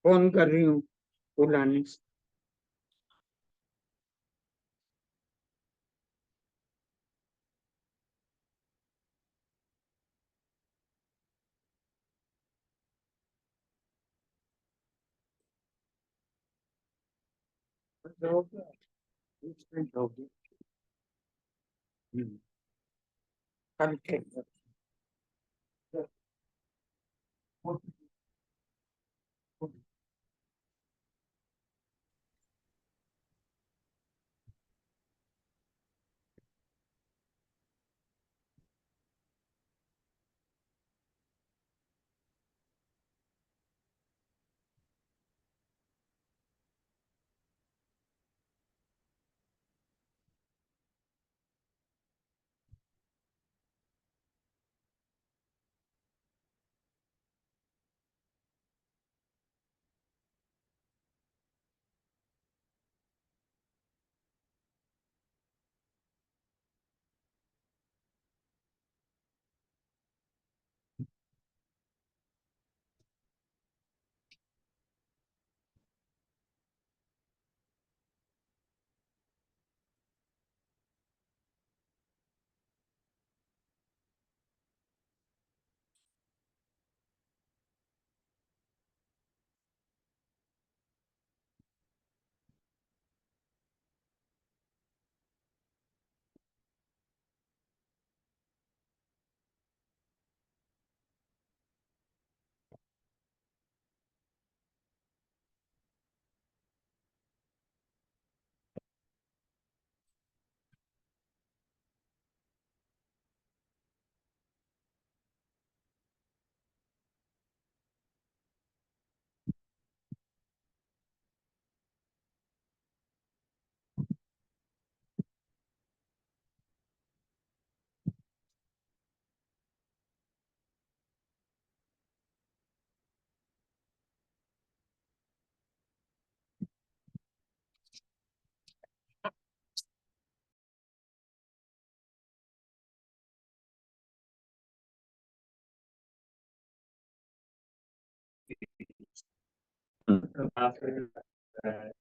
Phone कर रही हूँ बुलाने। हो गया, 20 मिनट हो गए। कल के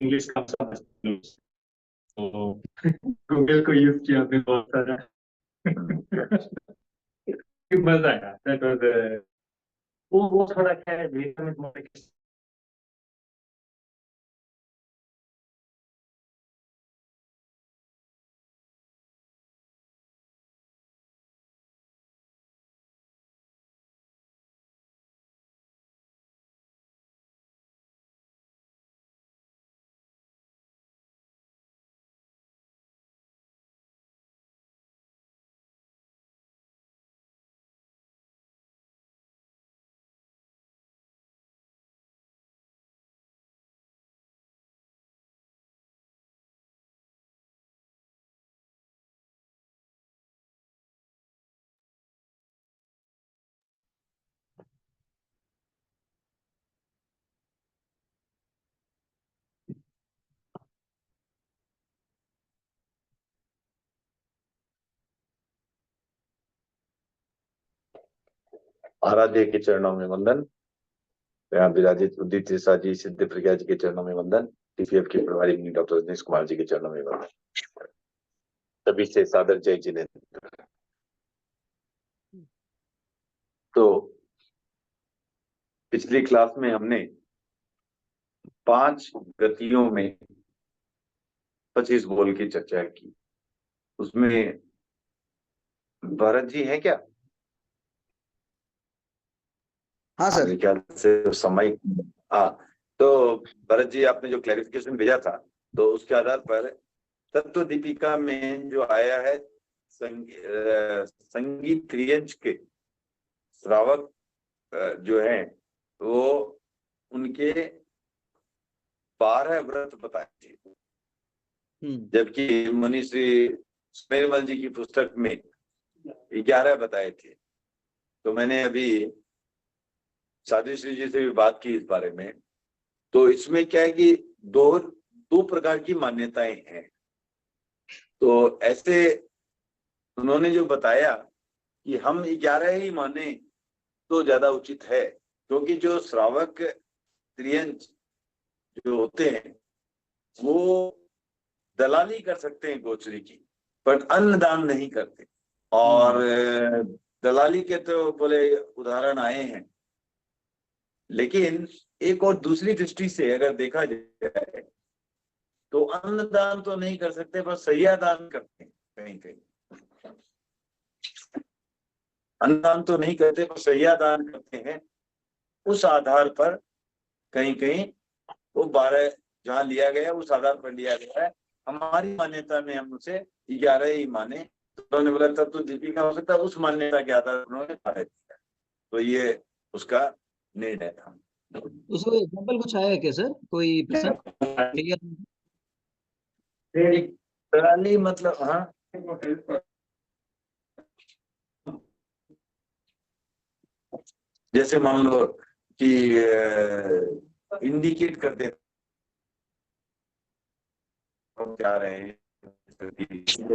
इंग्लिश का समझते हैं, तो गूगल को यूज किया हमने बहुत सारा। मजा आया। That was, वो थोड़ा क्या है, आराध्य के चरणों में वंदन। यहाँ विराजित उदित त्रिषा जी, सिद्ध प्रज्ञा जी के चरणों में वंदन। टीपीएफ के प्रभारी डॉक्टर रजनीश कुमार जी के चरणों में वंदन। सभी से सादर जय जिनेन्द्र। तो पिछली क्लास में हमने 5 गतियों में 25 बोल की चर्चा की। उसमें भरत जी है क्या? हाँ सर। मेरे ख्याल से समय, हाँ, तो भरत जी आपने जो क्लैरिफिकेशन भेजा था, तो उसके आधार पर तत्व दीपिका में जो आया है संगीत त्रियंच के श्रावक जो है वो उनके 12 व्रत बताए थे, जबकि मुनि श्री सुमेरमल जी की पुस्तक में 11 बताए थे। तो मैंने अभी साध्वी श्री जी से भी बात की इस बारे में। तो इसमें क्या है कि दो प्रकार की मान्यताएं हैं। तो ऐसे उन्होंने जो बताया कि हम 11 ही माने तो ज्यादा उचित है, क्योंकि जो श्रावक त्रियंच जो होते हैं वो दलाली कर सकते हैं गोचरी की, पर अन्नदान नहीं करते। और दलाली के तो बोले उदाहरण आए हैं, लेकिन एक और दूसरी दृष्टि से अगर देखा जाए तो अन्नदान तो नहीं कर सकते, पर सैया दान करते हैं कहीं कहीं। अन्नदान तो नहीं करते पर सैया दान करते हैं। उस आधार पर कहीं कहीं वो 12 जहां लिया गया उस आधार पर लिया गया है। हमारी मान्यता में हम उसे 11 ही माने। तो उन्होंने बोला तब तो दीपिका हो सकता है, उस मान्यता के आधार पर उन्होंने 12 दिया। तो ये उसका निर्णय था। उसको एग्जाम्पल कुछ आया है क्या सर, कोई प्रसंग? दलाली मतलब, हाँ, जैसे मान लो कि इंडिकेट कर देते हम जा रहे हैं,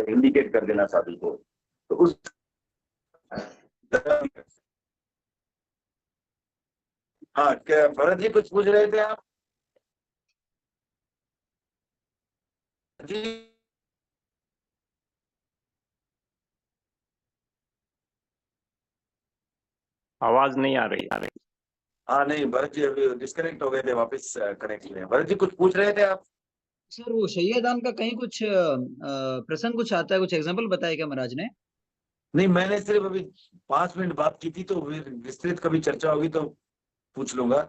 इंडिकेट कर देना साधु को, तो उस हाँ, क्या भरत जी कुछ पूछ रहे थे आप जी? आवाज नहीं आ रही। हाँ नहीं, भरत जी अभी डिस्कनेक्ट हो गए थे, वापस कनेक्ट हुए। भरत जी कुछ पूछ रहे थे आप? सर वो शैय्यादान का कहीं कुछ प्रसंग कुछ आता है, कुछ एग्जाम्पल बताया क्या महाराज ने? नहीं, मैंने सिर्फ अभी 5 मिनट बात की थी, तो विस्तृत कभी चर्चा होगी तो पूछ लूंगा।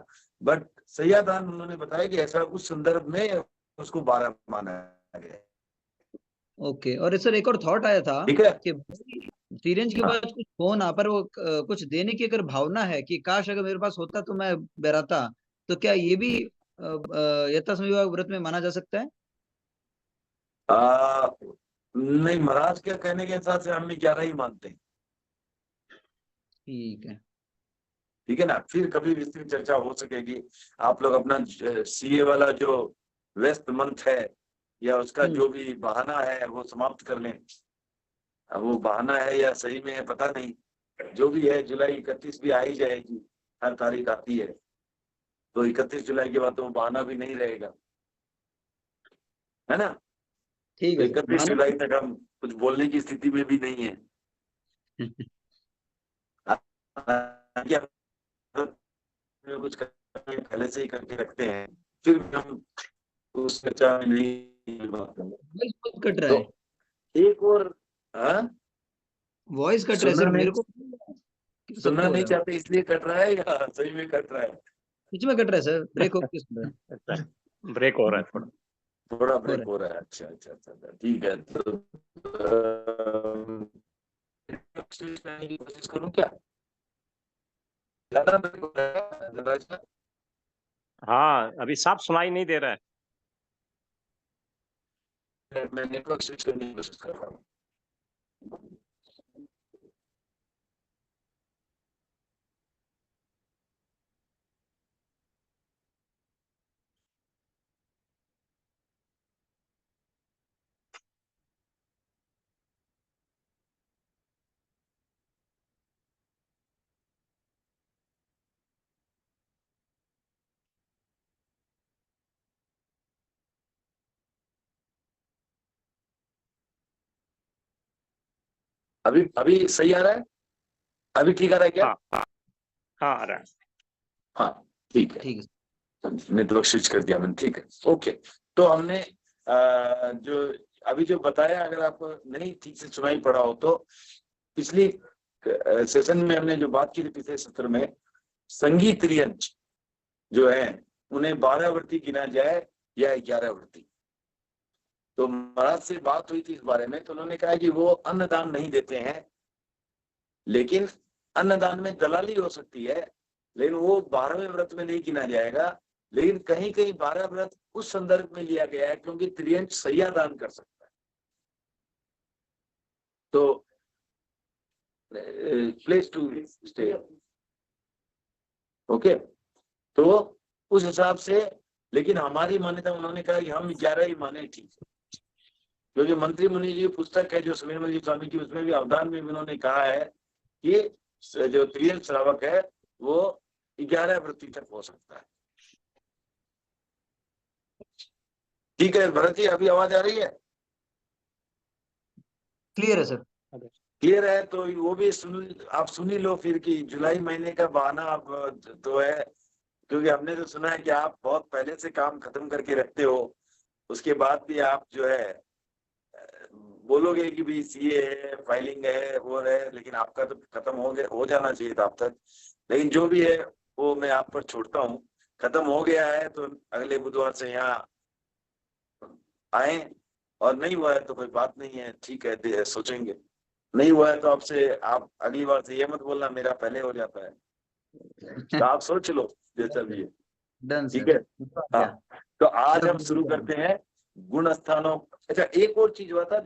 बट सैयादान उन्होंने बताया कि ऐसा उस संदर्भ में उसको 12 माना गया। ओके। और सर एक और थॉट आया था ठीक है। कि तिरंज के बाद कुछ फोन आ पर वो कुछ देने की अगर भावना है कि काश अगर मेरे पास होता तो मैं बहराता, तो क्या ये भी यथासंविवाह व्रत में माना जा सकता है? नहीं, महाराज के कहने के हिसाब से हम भी 11 ही मानते हैं। ठीक है। ठीक है ना, फिर कभी विस्तृत चर्चा हो सकेगी। आप लोग अपना सीए वाला जो व्यस्त मंथ है या उसका जो भी बहाना है वो समाप्त कर लें। अब वो बहाना है या सही में है पता नहीं, जो भी है जुलाई 31 भी आ ही जाएगी, हर तारीख आती है, तो 31 जुलाई के बाद तो वो बहाना भी नहीं रहेगा, है ना। ठीक है 31 जुलाई तक हम कुछ बोलने की स्थिति में भी नहीं है। कुछ पहले से ही करके रखते हैं, फिर भी हम उस चर्चा में नहीं बात करेंगे। वॉइस कट रहा तो है। एक और, वॉइस कट रहा है सर, मेरे को सुनना नहीं चाहते इसलिए कट रहा है या सही में कट रहा है? बीच में कट रहा है सर, ब्रेक हो रहा है। ब्रेक हो रहा है थोड़ा ब्रेक हो रहा है। अच्छा अच्छा अच्छा, ठीक है। तो कोशिश करूं क्या? ज्यादा ब्रेक हो रहा है? हाँ, अभी साफ सुनाई नहीं दे रहा है। मैं नेटवर्क स्विच करने की कोशिश कर रहा हूँ। अभी अभी सही आ रहा है? अभी ठीक आ रहा है क्या? हाँ आ रहा है। हाँ ठीक है, ठीक है। नेटवर्क स्विच कर दिया मैंने। ठीक है, ओके। तो हमने जो अभी जो बताया, अगर आपको नहीं ठीक से सुनाई पड़ा हो तो पिछली सेशन में हमने जो बात की थी पिछले सत्र में, संगीत त्रियंच जो है उन्हें 12 व्रती गिना जाए या 11 व्रती। तो महाराज से बात हुई थी इस बारे में, तो उन्होंने कहा कि वो अन्नदान नहीं देते हैं, लेकिन अन्नदान में दलाली हो सकती है, लेकिन वो 12वें व्रत में नहीं गिना जाएगा। लेकिन कहीं कहीं 12 व्रत उस संदर्भ में लिया गया है क्योंकि त्रियंच सैया दान कर सकता है। तो प्लेस टू स्टे, ओके। तो उस हिसाब से, लेकिन हमारी मान्यता, उन्होंने कहा कि हम 11 ही माने, ठीक है। क्योंकि मंत्री मुनि जी पुस्तक है जो समीरमल जी स्वामी की, उसमें भी अवदान में उन्होंने कहा है कि जो त्रियंच श्रावक है वो 11 व्रती तक हो सकता है। ठीक है भरत जी, अभी आवाज आ रही है? क्लियर है सर। क्लियर है तो वो भी आप सुन ही लो फिर कि जुलाई महीने का बहाना आप तो है, क्योंकि हमने तो सुना है कि आप बहुत पहले से काम खत्म करके रखते हो, उसके बाद भी आप जो है बोलोगे कि भी सीए है, फाइलिंग है, वो है, लेकिन आपका तो खत्म हो जाना चाहिए था अब तक। लेकिन जो भी है वो मैं आप पर छोड़ता हूँ। खत्म हो गया है तो अगले बुधवार से यहाँ आए, और नहीं हुआ है तो कोई बात नहीं है, ठीक है, सोचेंगे। नहीं हुआ है तो आपसे आप अगली बार से ये मत बोलना मेरा पहले हो जाता है, तो आप सोच लो जैसा भी है। डन ठीक सर। है, हाँ। तो आज हम शुरू करते हैं गुण स्थानों। अच्छा, एक और चीज हुआ था,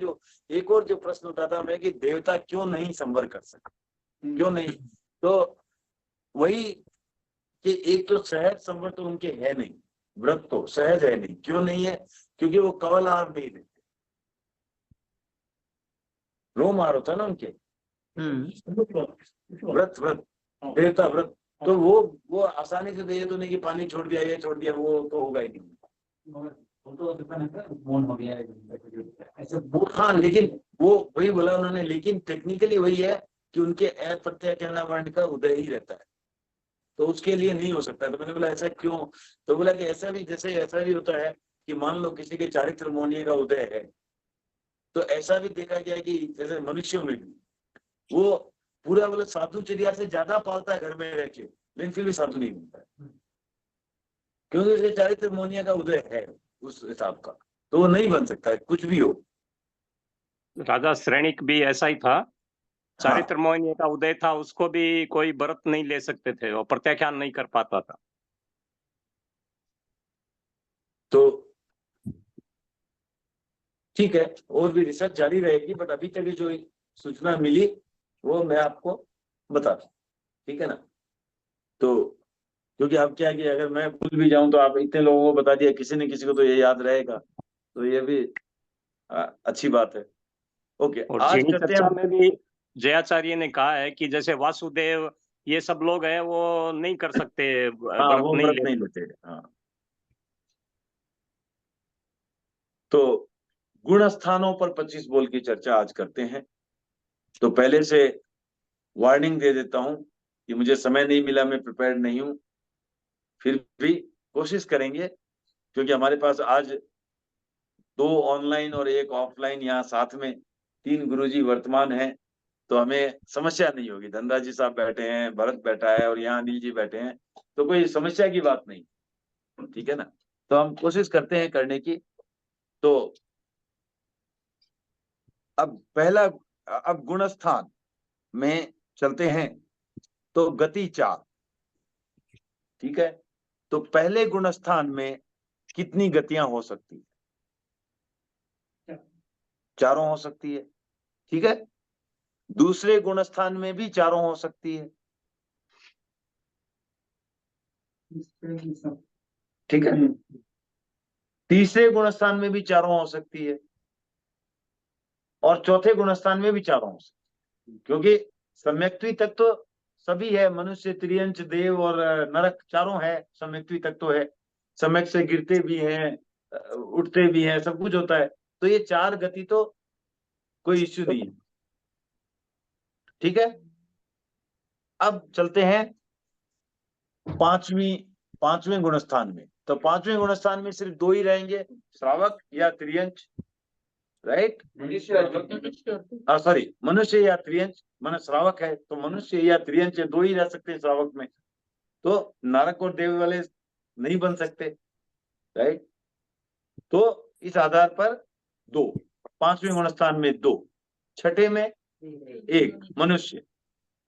एक और जो प्रश्न उठा था हमें कि देवता क्यों नहीं संवर कर सकते, क्यों नहीं? तो वही कि एक तो सहज संवर तो उनके है नहीं, व्रत तो सहज है नहीं। क्यों नहीं है? क्योंकि वो कवल आहार नहीं लेते, रोम आहार होता है ना उनके, व्रत व्रत देवता व्रत। तो वो आसानी से दे तो नहीं कि पानी छोड़ दिया, ये छोड़ दिया, वो तो होगा ही नहीं। मौन हो गया है ऐसे हाँ, लेकिन वो वही बोला उन्होंने, लेकिन टेक्निकली वही है कि उनके अप्रत्यय वर्ण का उदय ही रहता है, तो उसके लिए नहीं हो सकता। तो मैंने बोला ऐसा क्यों? तो बोला कि ऐसा भी, जैसे ऐसा भी होता है कि मान लो किसी के चारित्र मोहनीय का उदय है, तो ऐसा भी देखा गया कि जैसे मनुष्यों में भी वो पूरा बोले साधुचर्या से ज्यादा पालता है घर में रह के, लेकिन फिर भी साधु नहीं बनता है, क्योंकि उसके चारित्र मोहनीय का उदय है उस हिसाब का, तो वो नहीं बन सकता है कुछ भी हो। राजा श्रेणिक भी ऐसा ही था, हाँ, चारित्र मोहिनी का उदय था, उसको भी कोई व्रत नहीं ले सकते थे, वो प्रत्याख्यान नहीं कर पाता था। तो ठीक है, और भी रिसर्च जारी रहेगी, बट अभी तक जो सूचना मिली वो मैं आपको बता दूं, ठीक है ना? तो क्योंकि अब क्या है कि अगर मैं भूल भी जाऊं तो आप इतने लोगों को बता दिया, किसी न किसी को तो ये याद रहेगा, तो ये भी अच्छी बात है। ओके, और आज जीनी करते चर्चा हैं। में भी जयाचार्य ने कहा है कि जैसे वासुदेव ये सब लोग हैं वो नहीं कर सकते, हाँ, व्रत वो नहीं व्रत ले। नहीं लेते। हाँ, तो गुण स्थानों पर 25 बोल की चर्चा आज करते हैं। तो पहले से वार्निंग दे देता हूं कि मुझे समय नहीं मिला, मैं प्रिपेयर्ड नहीं हूं, फिर भी कोशिश करेंगे, क्योंकि हमारे पास आज 2 ऑनलाइन और 1 ऑफलाइन यहाँ साथ में 3 गुरुजी वर्तमान हैं, तो हमें समस्या नहीं होगी। धनराज जी साहब बैठे हैं, भरत बैठा है और यहाँ अनिल जी बैठे हैं, तो कोई समस्या की बात नहीं, ठीक है ना? तो हम कोशिश करते हैं करने की। तो अब गुण स्थान में चलते हैं, तो गति 4, ठीक है? तो पहले गुण स्थान में कितनी गतियां हो सकती है? 4 हो सकती है, ठीक है? दूसरे गुण स्थान में भी 4 हो सकती है, ठीक है? तीसरे गुण स्थान में भी 4 हो सकती है, और चौथे गुण स्थान में भी 4 हो सकती है, क्योंकि सम्यक्त्वी तत्व तो सभी है, मनुष्य, त्रियंच, देव और नरक, चारों है। सम्यक्त्वी तत्व तो है, सम्यक से गिरते भी हैं, उठते भी हैं, सब कुछ होता है। तो ये 4 गति तो कोई इश्यू नहीं है, ठीक है? अब चलते हैं पांचवें गुण स्थान में। तो पांचवें गुण स्थान में सिर्फ 2 ही रहेंगे, श्रावक या त्रियंच, राइट? सॉरी, मनुष्य या त्रियंच। मन श्रावक है तो मनुष्य या त्रियंच, 2 ही रह सकते हैं श्रावक में, तो नरक और देव वाले नहीं बन सकते, राइट? तो इस आधार पर 2, पांचवें गुण स्थान में 2, छठे में 1 मनुष्य,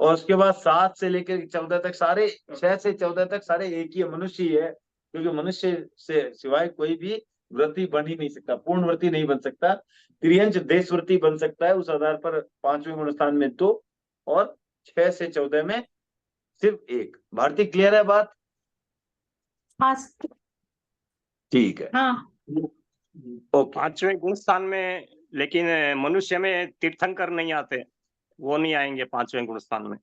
और उसके बाद 7 से लेकर 14 तक सारे, 6 से 14 तक सारे एक ही मनुष्य ही है, क्योंकि मनुष्य से सिवाय कोई भी व्रती बन ही नहीं सकता, पूर्ण व्रती नहीं बन सकता। त्रियंच देशव्रती बन सकता है, उस आधार पर पांचवें गुण स्थान में 2, और 6 से 14 में सिर्फ 1। भारती, क्लियर है बात? हाँ ठीक है, हाँ। ओके। पांचवें गुण स्थान में, लेकिन मनुष्य में तीर्थंकर नहीं आते, वो नहीं आएंगे पांचवें गुण स्थान में।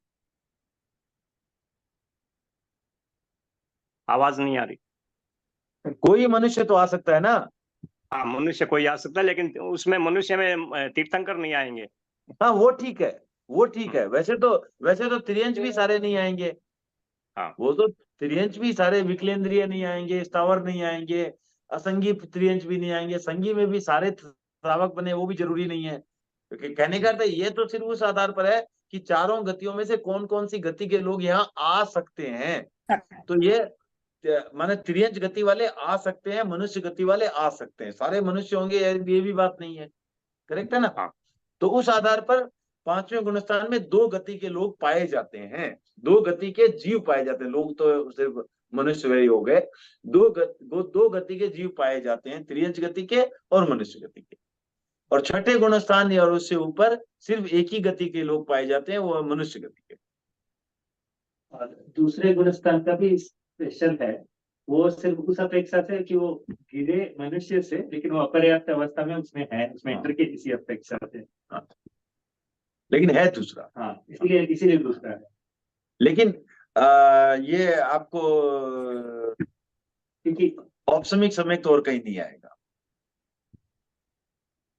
आवाज नहीं आ रही। कोई मनुष्य तो आ सकता है ना, हाँ मनुष्य कोई आ सकता है, लेकिन उसमें मनुष्य में तीर्थंकर नहीं आएंगे। हाँ वो ठीक है, वो ठीक है। वैसे तो त्रियंच भी सारे नहीं आएंगे। हाँ। वो तो त्रियंच भी सारे विकलेंद्रिय नहीं आएंगे, स्थावर नहीं आएंगे, असंगी त्रियंच भी नहीं आएंगे, संगी में भी सारे श्रावक बने, वो भी जरूरी नहीं है। क्योंकि कहने का अर्थ ये तो सिर्फ उस आधार पर है कि चारों गतियों में से कौन कौन सी गति के लोग यहाँ आ सकते हैं। तो ये माने त्रियंच गति वाले आ सकते हैं, मनुष्य गति वाले आ सकते हैं, सारे मनुष्य होंगे ये भी बात नहीं है। करेक्ट है ना? हाँ। तो उस आधार पर पांचवें गुणस्थान में दो गति के लोग पाए जाते हैं, दो गति के जीव पाए जाते हैं। लोग तो सिर्फ मनुष्य वही हो गए, दो गति के जीव पाए जाते हैं, त्रियंच गति के और मनुष्य गति के। और छठे गुणस्थान और उससे ऊपर सिर्फ एक ही गति के लोग पाए जाते हैं, वो मनुष्य गति के। और दूसरे गुणस्थान का भी स्पेशल है, वो सिर्फ उस अपेक्षा से कि वो गिरे मनुष्य से, लेकिन वो अपर्याप्त अवस्था में उसमें है, उसमें इंटर के इसी अपेक्षा से। हाँ। लेकिन है दूसरा। हाँ, इसीलिए दूसरा है। लेकिन ये आपको क्योंकि औपसमिक समय तो और कहीं नहीं आएगा,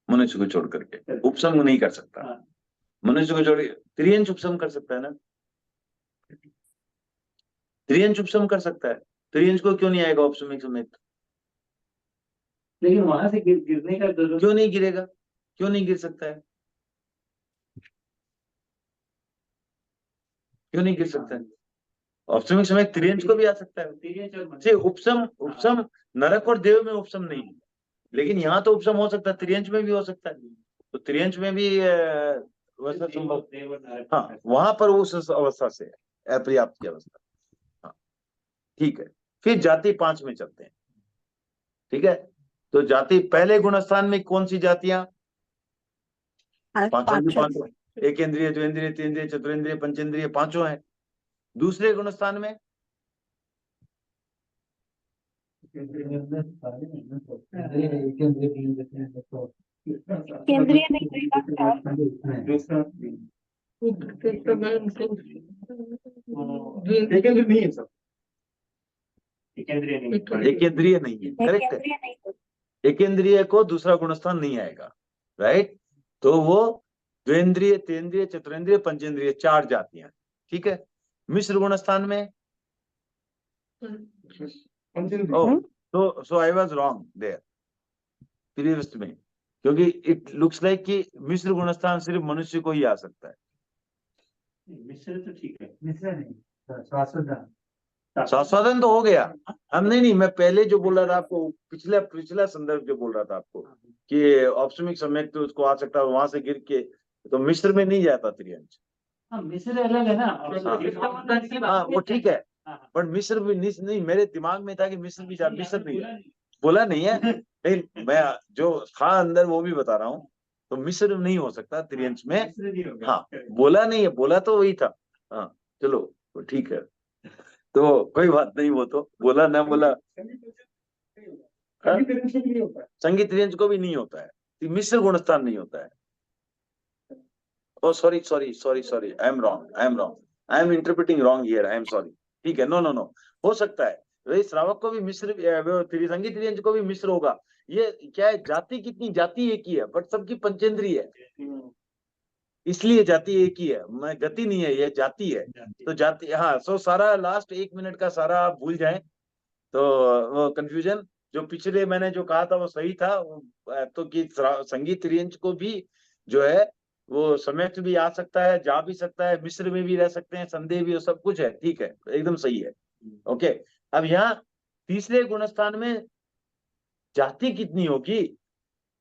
मनुष्य को छोड़ करके उपसम नहीं कर सकता। हाँ। मनुष्य को छोड़ त्रियंच उपसम कर सकता है ना, त्रियंच उपसम कर सकता है, त्रियंच को क्यों नहीं आएगा औपसमिक समय? लेकिन वहां से गिरने का जरूरत क्यों नहीं गिरेगा? क्यों नहीं गिर सकता है? क्यों नहीं गिर सकता है? औपसमिक समय त्रियंच को भी आ सकता है। उपसम नरक और देव में उपसम नहीं है, लेकिन यहाँ तो उपसम हो सकता है, त्रियंच में भी हो सकता है। तो त्रियंच में भी वैसा संभव, हाँ वहां पर उस अवस्था से अपर्याप्त की अवस्था। हाँ ठीक है, फिर जाति 5 में चलते हैं। ठीक है, तो जाति पहले गुणस्थान में कौन सी जातियां? पांचों। एक इंद्रिय, दो इंद्रिय, तीन इंद्रिय, चतुरेंद्रिय, पंचेंद्रिय, पांचों है। दूसरे गुणस्थान में केंद्रीय नहीं केंद्रीय नहीं है सब, केंद्रीय नहीं, एकेंद्रिय नहीं है। करेक्ट है, केंद्रीय नहीं। एकेंद्रिय को दूसरा गुणस्थान नहीं आएगा। राइट, तो वो द्वेंद्रिय, तेंद्रिय, चतुरेंद्रिय, पंचेंद्रिय 4 जातियां। ठीक है, मिश्र गुणस्थान में so I was wrong there previous में, क्योंकि इट लुक्स लाइक कि मिश्र गुणस्थान सिर्फ मनुष्य को ही आ सकता है। मिश्र तो ठीक है, मिश्र नहीं, स्वास्वादन तो हो गया। हम नहीं, मैं पहले जो बोल रहा था आपको, पिछला संदर्भ जो बोल रहा था आपको कि औपसमिक समय तो उसको आ सकता है, वहां से गिर के तो मिश्र में नहीं जाता त्रियंच। मिश्र अलग है ना। हाँ वो ठीक है, पर मिश्र भी नहीं, मेरे दिमाग में था कि मिश्र भी मिश्र नहीं है, बोला नहीं है, नहीं मैं जो था अंदर वो भी बता रहा हूँ। तो मिश्र नहीं हो सकता त्रियंच में। हाँ बोला नहीं है, बोला तो वही था। हाँ चलो तो ठीक है, तो कोई बात नहीं, वो तो बोला ना बोला। संगीत त्रियंच को भी नहीं होता है, मिश्र गुणस्थान नहीं होता है। Oh sorry sorry sorry sorry, I am wrong, I am interpreting wrong here, I am sorry. ठीक है, नो, हो सकता है वही श्रावक को भी मिश्र, संगीत त्रियंच को भी मिश्र होगा। ये क्या है, जाति कितनी, जाति एक ही है बट सबकी पंचेंद्रिय है, इसलिए जाति एक ही है, मैं गति नहीं है, ये जाति है। तो जाति, हाँ सो सारा लास्ट 1 मिनट का सारा आप भूल जाएं, तो वो कंफ्यूजन जो पिछले मैंने जो कहा था वो सही था। तो कि संगीत त्रियंच को भी जो है वो समेत भी आ सकता है, जा भी सकता है, मिश्र में भी रह सकते हैं, संदेह भी, सब कुछ है। ठीक है, एकदम सही है। ओके, अब यहाँ तीसरे गुणस्थान में जाति कितनी होगी,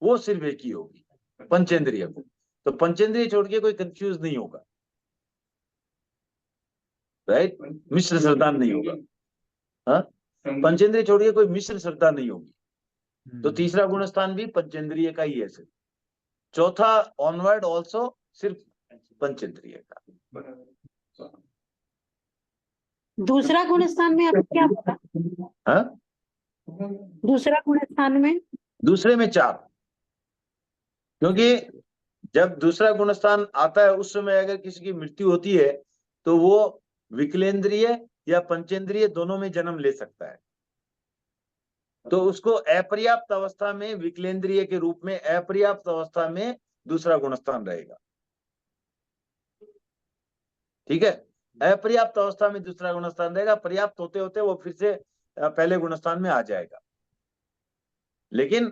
वो सिर्फ एक ही होगी, पंचेंद्रिय को। तो पंचेंद्रिय छोड़ के कोई कंफ्यूज नहीं होगा। राइट, मिश्र श्रद्धा नहीं होगा। हाँ, पंचेंद्रिय छोड़ के कोई मिश्र श्रद्धा नहीं होगी। तो तीसरा गुणस्थान भी पंचेंद्रिय का ही है सिर्फ। चौथा ऑनवर्ड ऑल्सो सिर्फ पंचेंद्रिय का। दूसरा गुणस्थान में अब क्या होगा? हाँ, दूसरा गुणस्थान में दूसरे में 4, क्योंकि जब दूसरा गुणस्थान आता है उस समय अगर किसी की मृत्यु होती है तो वो विकलेंद्रिय या पंचेंद्रिय दोनों में जन्म ले सकता है। तो उसको अपर्याप्त अवस्था में विकलेंद्रिय के रूप में, अपर्याप्त अवस्था में दूसरा गुणस्थान रहेगा। ठीक है, अपर्याप्त अवस्था में दूसरा गुणस्थान रहेगा, पर्याप्त होते होते वो फिर से पहले गुणस्थान में आ जाएगा। लेकिन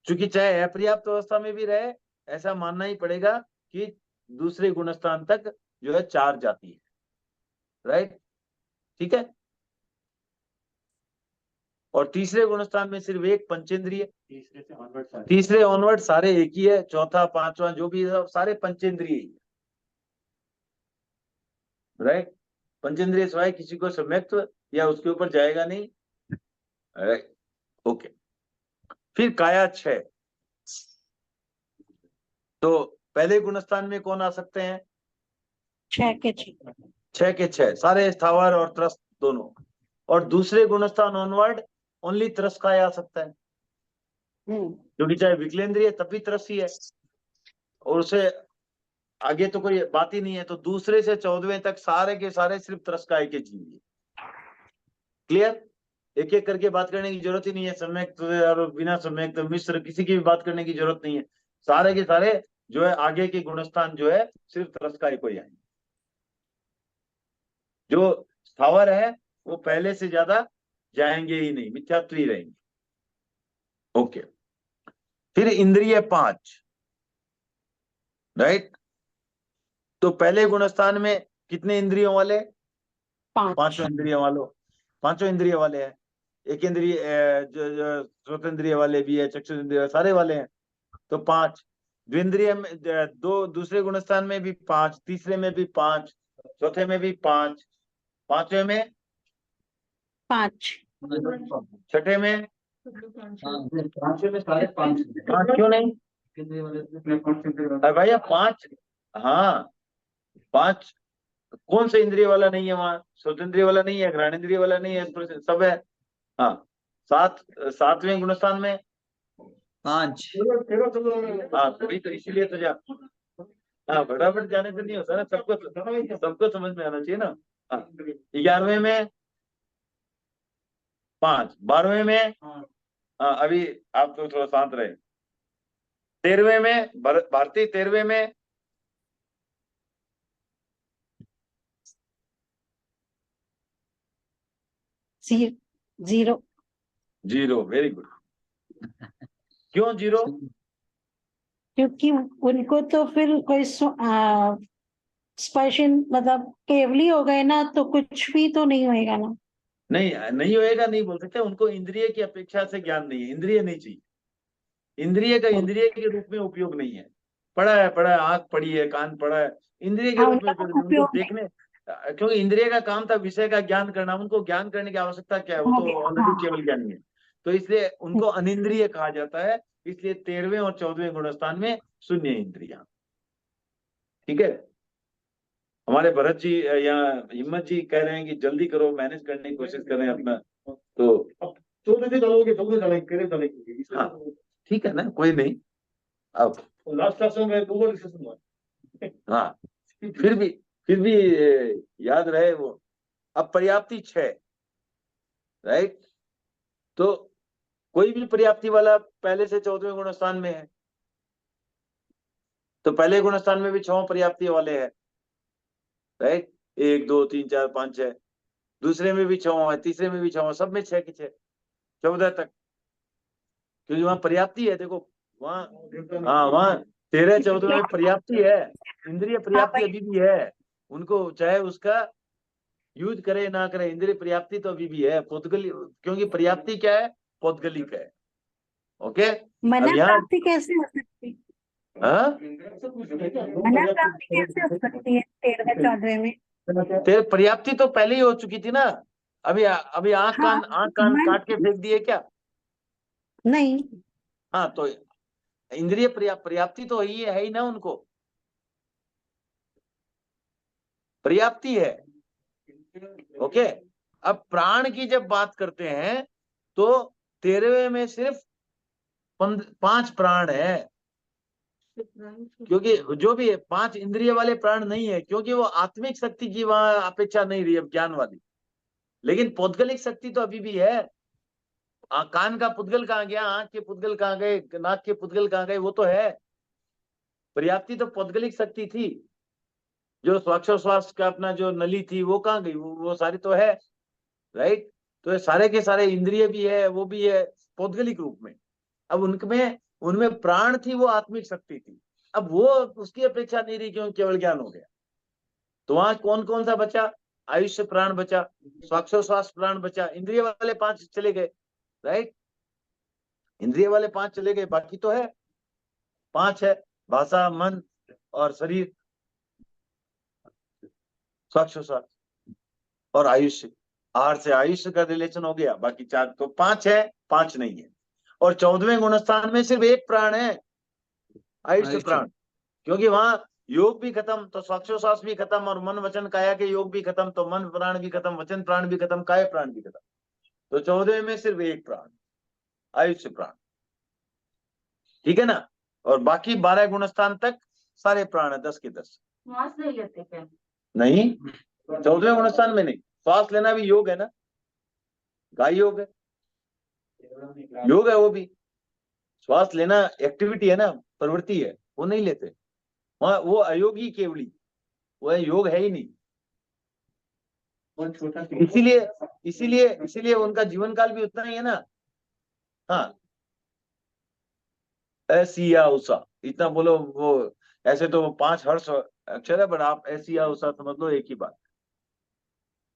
चूंकि चाहे अपर्याप्त अवस्था में भी रहे, ऐसा मानना ही पड़ेगा कि दूसरे गुणस्थान तक जो है 4 जाती है। राइट, ठीक है। और तीसरे गुणस्थान में सिर्फ एक पंचेंद्रिय, तीसरे ऑनवर्ड सारे एक ही है, चौथा पांचवा जो भी है सारे पंचेंद्रिय ही है। राइट, पंचेंद्रिय सिवाय किसी को सम्यक्त्व या उसके ऊपर जाएगा नहीं। Right, okay. फिर काया 6, तो पहले गुणस्थान में कौन आ सकते हैं? 6 के 6। 6 के 6 सारे स्थावर और त्रस्त दोनों। और दूसरे गुणस्थान ऑनवर्ड ओनली त्रस्त का आ सकता है, क्योंकि चाहे विकलेंद्रिय तब भी त्रस्त ही है, और उसे आगे तो कोई बात ही नहीं है। तो दूसरे से 14वें तक सारे के सारे सिर्फ त्रस्काय के जीव है। क्लियर? एक एक करके बात करने की जरूरत ही नहीं है, सम्यक और बिना सम्यक मिश्र किसी की भी बात करने की जरूरत नहीं है। सारे के सारे जो है आगे के गुणस्थान जो है सिर्फ त्रस्काय को ही आएंगे। जो स्थावर है वो पहले से ज्यादा जाएंगे ही नहीं, मिथ्यात्व ही रहेंगे। ओके। फिर इंद्रिय 5। राइट, तो पहले गुणस्थान में कितने इंद्रियों वाले? 5। पांचों इंद्रिय वाले हैं। एक इंद्रिय जो श्रोतेंद्रिय वाले भी है, चक्षु इंद्रिय सारे वाले हैं, तो 5। द्विंद्रिय में 2, दूसरे गुणस्थान में भी 5, तीसरे में भी 5, चौथे में भी 5, पांचवें में 5। छठे में पांचवें में सारे 5 5 क्यों नहीं? अरे भैया 5, हाँ 5 कौन से इंद्रिय वाला नहीं है वहां? श्रोतेंद्रिय वाला नहीं है, घ्राणेंद्रिय वाला नहीं है, सब है। हाँ, 7वें गुणस्थान में 5। हाँ, तभी तो इसीलिए तो जा, हाँ फटाफट जाने से नहीं होता ना, सबको समझ में आना चाहिए ना। हाँ, 11वें में 5, 12वें में हाँ, अभी आप तो थोड़ा शांत रहे। 13वें में भारती, 13वें में 0। 0। Very good. क्यों 0? क्योंकि उनको तो फिर कोई स्पर्शन मतलब केवली हो गए ना, तो कुछ भी तो नहीं होएगा ना। नहीं होएगा, नहीं बोल सकते। उनको इंद्रिय की अपेक्षा से ज्ञान नहीं है, इंद्रिय नहीं चाहिए। इंद्रिय का इंद्रिय के रूप में उपयोग नहीं है। पढ़ा है, आंख पढ़ी है, कान पढ़ा है, इंद्रिय के हाँ, रूप में उनका उपयोग नहीं। उनको उपयोग है। देखने, क्योंकि इंद्रिय का काम था विषय का ज्ञान करना, उनको ज्ञान करने की आवश्यकता क्या है? वो हो तो गया, ऑलरेडी हाँ। केवल ज्ञानी है। तो इसलिए उनको अनिंद्रिय कहा जाता है। इसलिए 13वें और 14वें गुणस्थान में शून्य इंद्रिया। ठीक है, हमारे भरत जी या हिम्मत जी कह रहे हैं कि जल्दी करो, मैनेज करने की कोशिश करें अपना। तो 14 से डालोगे, 14 डालेंगे। हाँ ठीक है ना, कोई नहीं। अब लास्ट क्लास में 2 डिस्कशन हुआ। हाँ, फिर भी याद रहे वो। अब पर्याप्ति 6। राइट, तो कोई भी पर्याप्ति वाला पहले से 14वें गुणस्थान में है, तो पहले गुणस्थान में भी 6 पर्याप्ति वाले हैं। राइट, 1 2 3 4 5 6। दूसरे में भी 6 है, तीसरे में भी 6, सब में 6 की 6, 14 तक, क्योंकि वहां पर्याप्ति है। देखो वहां, हाँ वहां 13 14 में पर्याप्ति है, इंद्रिय पर्याप्ति अभी भी है। उनको चाहे उसका यूज करे ना करे, इंद्रिय पर्याप्ति तो अभी भी है। पौद्गलिक, क्योंकि पर्याप्ति क्या है? पौद्गलिक है। ओके, मना अब यहाँ प्राप्ति कैसे हो सकती है? हाँ, मना प्राप्ति कैसे हो सकती है 13वें 14वें में? तेरे पर्याप्ति तो पहले ही हो चुकी थी ना। अभी आंख हाँ, कान मन काट के फेंक दिए क्या? नहीं। हाँ, तो इंद्रिय पर्याप्ति तो है ही ना, उनको पर्याप्ति है। ओके, अब प्राण की जब बात करते हैं तो 13वें में सिर्फ 5 प्राण है, क्योंकि जो भी 5 इंद्रिय वाले प्राण नहीं है, क्योंकि वो आत्मिक शक्ति की वहां अपेक्षा नहीं रही अब ज्ञान वाली। लेकिन पौद्गलिक शक्ति तो अभी भी है। कान का पुद्गल कहाँ गया, आंख के पुद्गल कहाँ गए, नाक के पुद्गल कहाँ गए, वो तो है। पर्याप्ति तो पौद्गलिक शक्ति थी। जो श्वासोश्वास का अपना जो नली थी वो कहाँ गई, वो सारी तो है, राइट। तो ये सारे के सारे इंद्रिय भी है, वो भी है पौद्गलिक रूप में। अब उनमें उनमें प्राण थी, वो आत्मिक शक्ति थी। अब वो उसकी अपेक्षा नहीं रही, क्यों केवल ज्ञान हो गया। तो वहां कौन कौन सा बचा, आयुष्य प्राण बचा, श्वासोश्वास प्राण बचा, इंद्रिय वाले 5 चले गए, राइट। इंद्रिय वाले 5 चले गए, बाकी तो है 5 है, भाषा, मन और शरीर, श्वासोश्वास और आयुष्य। आहार से आयुष्य का रिलेशन हो गया, बाकी 4 तो 5 है, 5 नहीं है। और 14वें गुणस्थान में सिर्फ एक प्राण है, आयुष्य प्राण। क्योंकि वहां योग भी खत्म तो श्वासोश्वास भी खत्म, और मन वचन काया के योग भी खत्म, तो मन प्राण भी खत्म, वचन प्राण भी खत्म, काय प्राण भी खत्म। तो 14वें में सिर्फ एक प्राण, आयुष्य प्राण, ठीक है ना। और बाकी 12 गुणस्थान तक सारे प्राण है, 10 के 10। श्वास नहीं लेते क्या? नहीं, 14वें गुणस्थान में नहीं। श्वास लेना भी योग है ना, गाय योग है, योग है वो भी। श्वास लेना एक्टिविटी है ना, प्रवृत्ति है, वो नहीं लेते वहां, वो अयोगी केवली, वो योग है ही नहीं। बहुत छोटा इसीलिए इसीलिए इसीलिए उनका जीवन काल भी उतना ही है ना। हाँ, ऐसिया उषा इतना बोलो, वो ऐसे तो 5 हर्ष अक्षर है, बट आप ऐसिया उषा समझ लो, एक ही बात,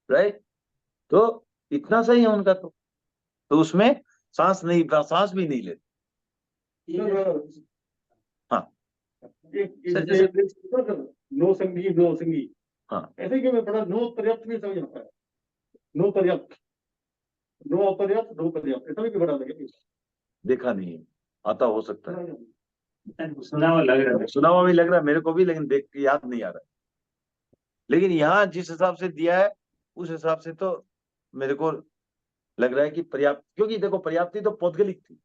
राइट। तो इतना सही है उनका। तो उसमें सांस भी नहीं लेते। हाँ नो संगीत नो संगीत, हाँ, ऐसे क्यों मैं पढ़ा, नो पर्याप्त नहीं समझ आता है, नो पर्याप्त, नो अपर्याप्त, नो पर्याप्त, ऐसा भी क्यों पढ़ा लगे? देखा नहीं है, आता हो सकता है, सुना हुआ लग रहा है। सुना हुआ भी लग रहा है मेरे को भी, लेकिन देख के याद नहीं आ रहा है। लेकिन यहाँ जिस हिसाब से दिया है उस हिसाब से तो मेरे को लग रहा है कि पर्याप्त, क्योंकि देखो पर्याप्ति तो पौद्गलिक थी।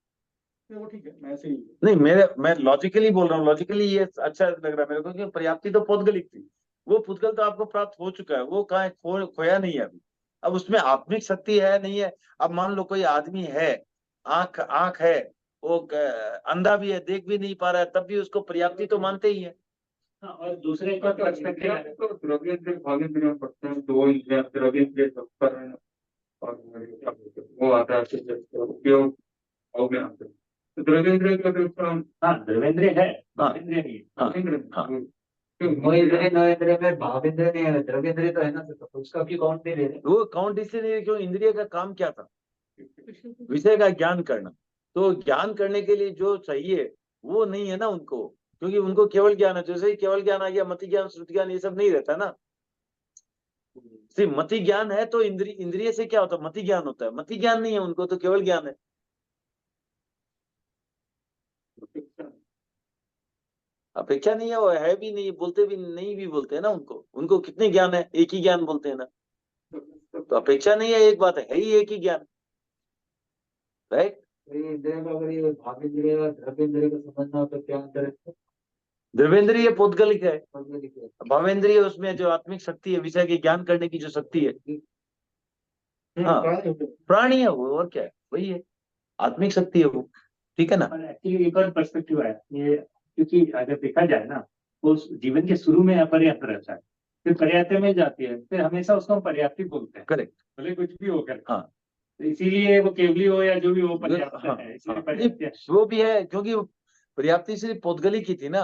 वो ठीक है, मैं ऐसे ही नहीं, मैं लॉजिकली बोल रहा हूँ, लॉजिकली ये अच्छा लग रहा है मेरे को, कि पर्याप्ति तो पौद्गलिक थी। वो पुद्गल तो आपको प्राप्त हो चुका है, वो कहाँ खोया नहीं है अभी। अब उसमें आत्मिक शक्ति है नहीं है। अब मान लो कोई आदमी है, आंख है, वो अंधा भी है, देख भी नहीं पा रहा है, तब भी उसको पर्याप्ति तो मानते ही है। हाँ, और दूसरे का पर्सपेक्टिव है। तो द्रव्येंद्रिय भागेंद्रिय पढ़ते हैं, 2 इंद्रियां द्रव्येंद्रिय तत्पर है, और वो आता है उपयोग और में आता है। तो द्रव्येंद्रिय का हाँ, द्रवेंद्रिय है, हाँ, भावेंद्रिय नहीं है। हाँ, इंद्रिय में भावेंद्रिय नहीं है, द्रव्येंद्रिय तो है ना, तो उसका भी काउंट नहीं ले रहे। वो काउंट इसलिए नहीं, क्यों इंद्रिय का काम क्या था, विषय का ज्ञान करना। तो ज्ञान करने के लिए जो चाहिए वो नहीं है ना उनको, क्योंकि उनको केवल ज्ञान है। जैसे ही केवल ज्ञान आ गया, मति ज्ञान, श्रुति ज्ञान, ये सब नहीं रहता ना। सिर्फ मति ज्ञान है तो इंद्रिय से क्या होता है, मति ज्ञान होता है। मति ज्ञान नहीं है उनको, तो केवल ज्ञान है। अपेक्षा नहीं है, वो है भी नहीं, बोलते भी नहीं, भी बोलते हैं ना उनको कितने ज्ञान है, एक ही ज्ञान बोलते हैं ना। तो अपेक्षा नहीं है, एक बात है ही एक ही ज्ञान, राइट। इंद्रिय का अगर ये भावेंद्रिय और द्रव्येंद्रिय को समझना हो तो क्या अंतर है? द्रवेंद्रिय पौद्गलिक है, पौद्गलिक है। भावेंद्रिय उसमें जो आत्मिक शक्ति है, विषय के ज्ञान करने की जो शक्ति है, हाँ, प्राणी है वो, और क्या है, वही है, आत्मिक शक्ति है वो, ठीक है ना। और एक्चुअली एक और पर्सपेक्टिव है ये, क्योंकि अगर देखा जाए ना, वो जीवन के शुरू में अपर्याप्त रहता है, फिर पर्याप्त में जाती है, फिर हमेशा उसको हम पर्याप्ति बोलते हैं, करेक्ट, भले कुछ भी हो कर। हाँ, तो इसीलिए वो केवली हो या जो भी हो, पर्याप्त हाँ, है, इसलिए हाँ, पर्याप्त है। वो भी है, क्योंकि पर्याप्ति सिर्फ पौद्गलिक ही थी ना।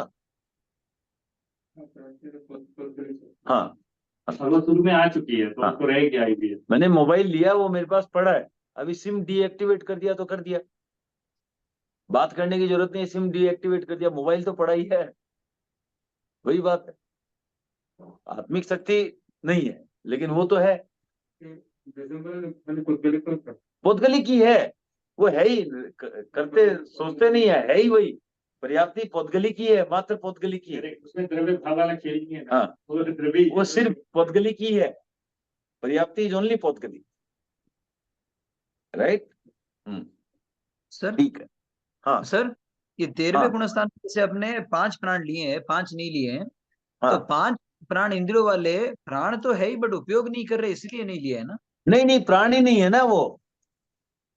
हाँ, और वो शुरू में आ चुकी है, तो हाँ, उसको रह गया भी है। मैंने मोबाइल लिया, वो मेरे पास पड़ा है, अभी सिम डीएक्टिवेट कर दिया तो कर दिया, बात करने की जरूरत नहीं, सिम डीएक्टिवेट कर दिया, मोबाइल तो पड़ा ही है, वही बात है। आत्मिक शक्ति नहीं है, लेकिन वो तो है, पौद्गलिक ही है, वो है ही, करते सोचते नहीं है ही वही। पर्याप्ति पौद्गलिक ही है, मात्र पौद्गलिक ही है, उसमें द्रव्य भाव वाला खेल नहीं है ना। हाँ, वो द्रव्य, वो सिर्फ पौद्गलिक ही है, पर्याप्ति इज ओनली पौद्गलिक, राइट। सर, ठीक है, हाँ सर, ये 13वें हाँ, गुणस्थान से अपने 5 प्राण लिए हैं, 5 नहीं लिए हैं। तो हाँ, 5 प्राण इंद्रियों वाले प्राण तो है ही, बट उपयोग नहीं कर रहे, इसलिए नहीं लिया है ना। नहीं नहीं, प्राणी नहीं है ना वो,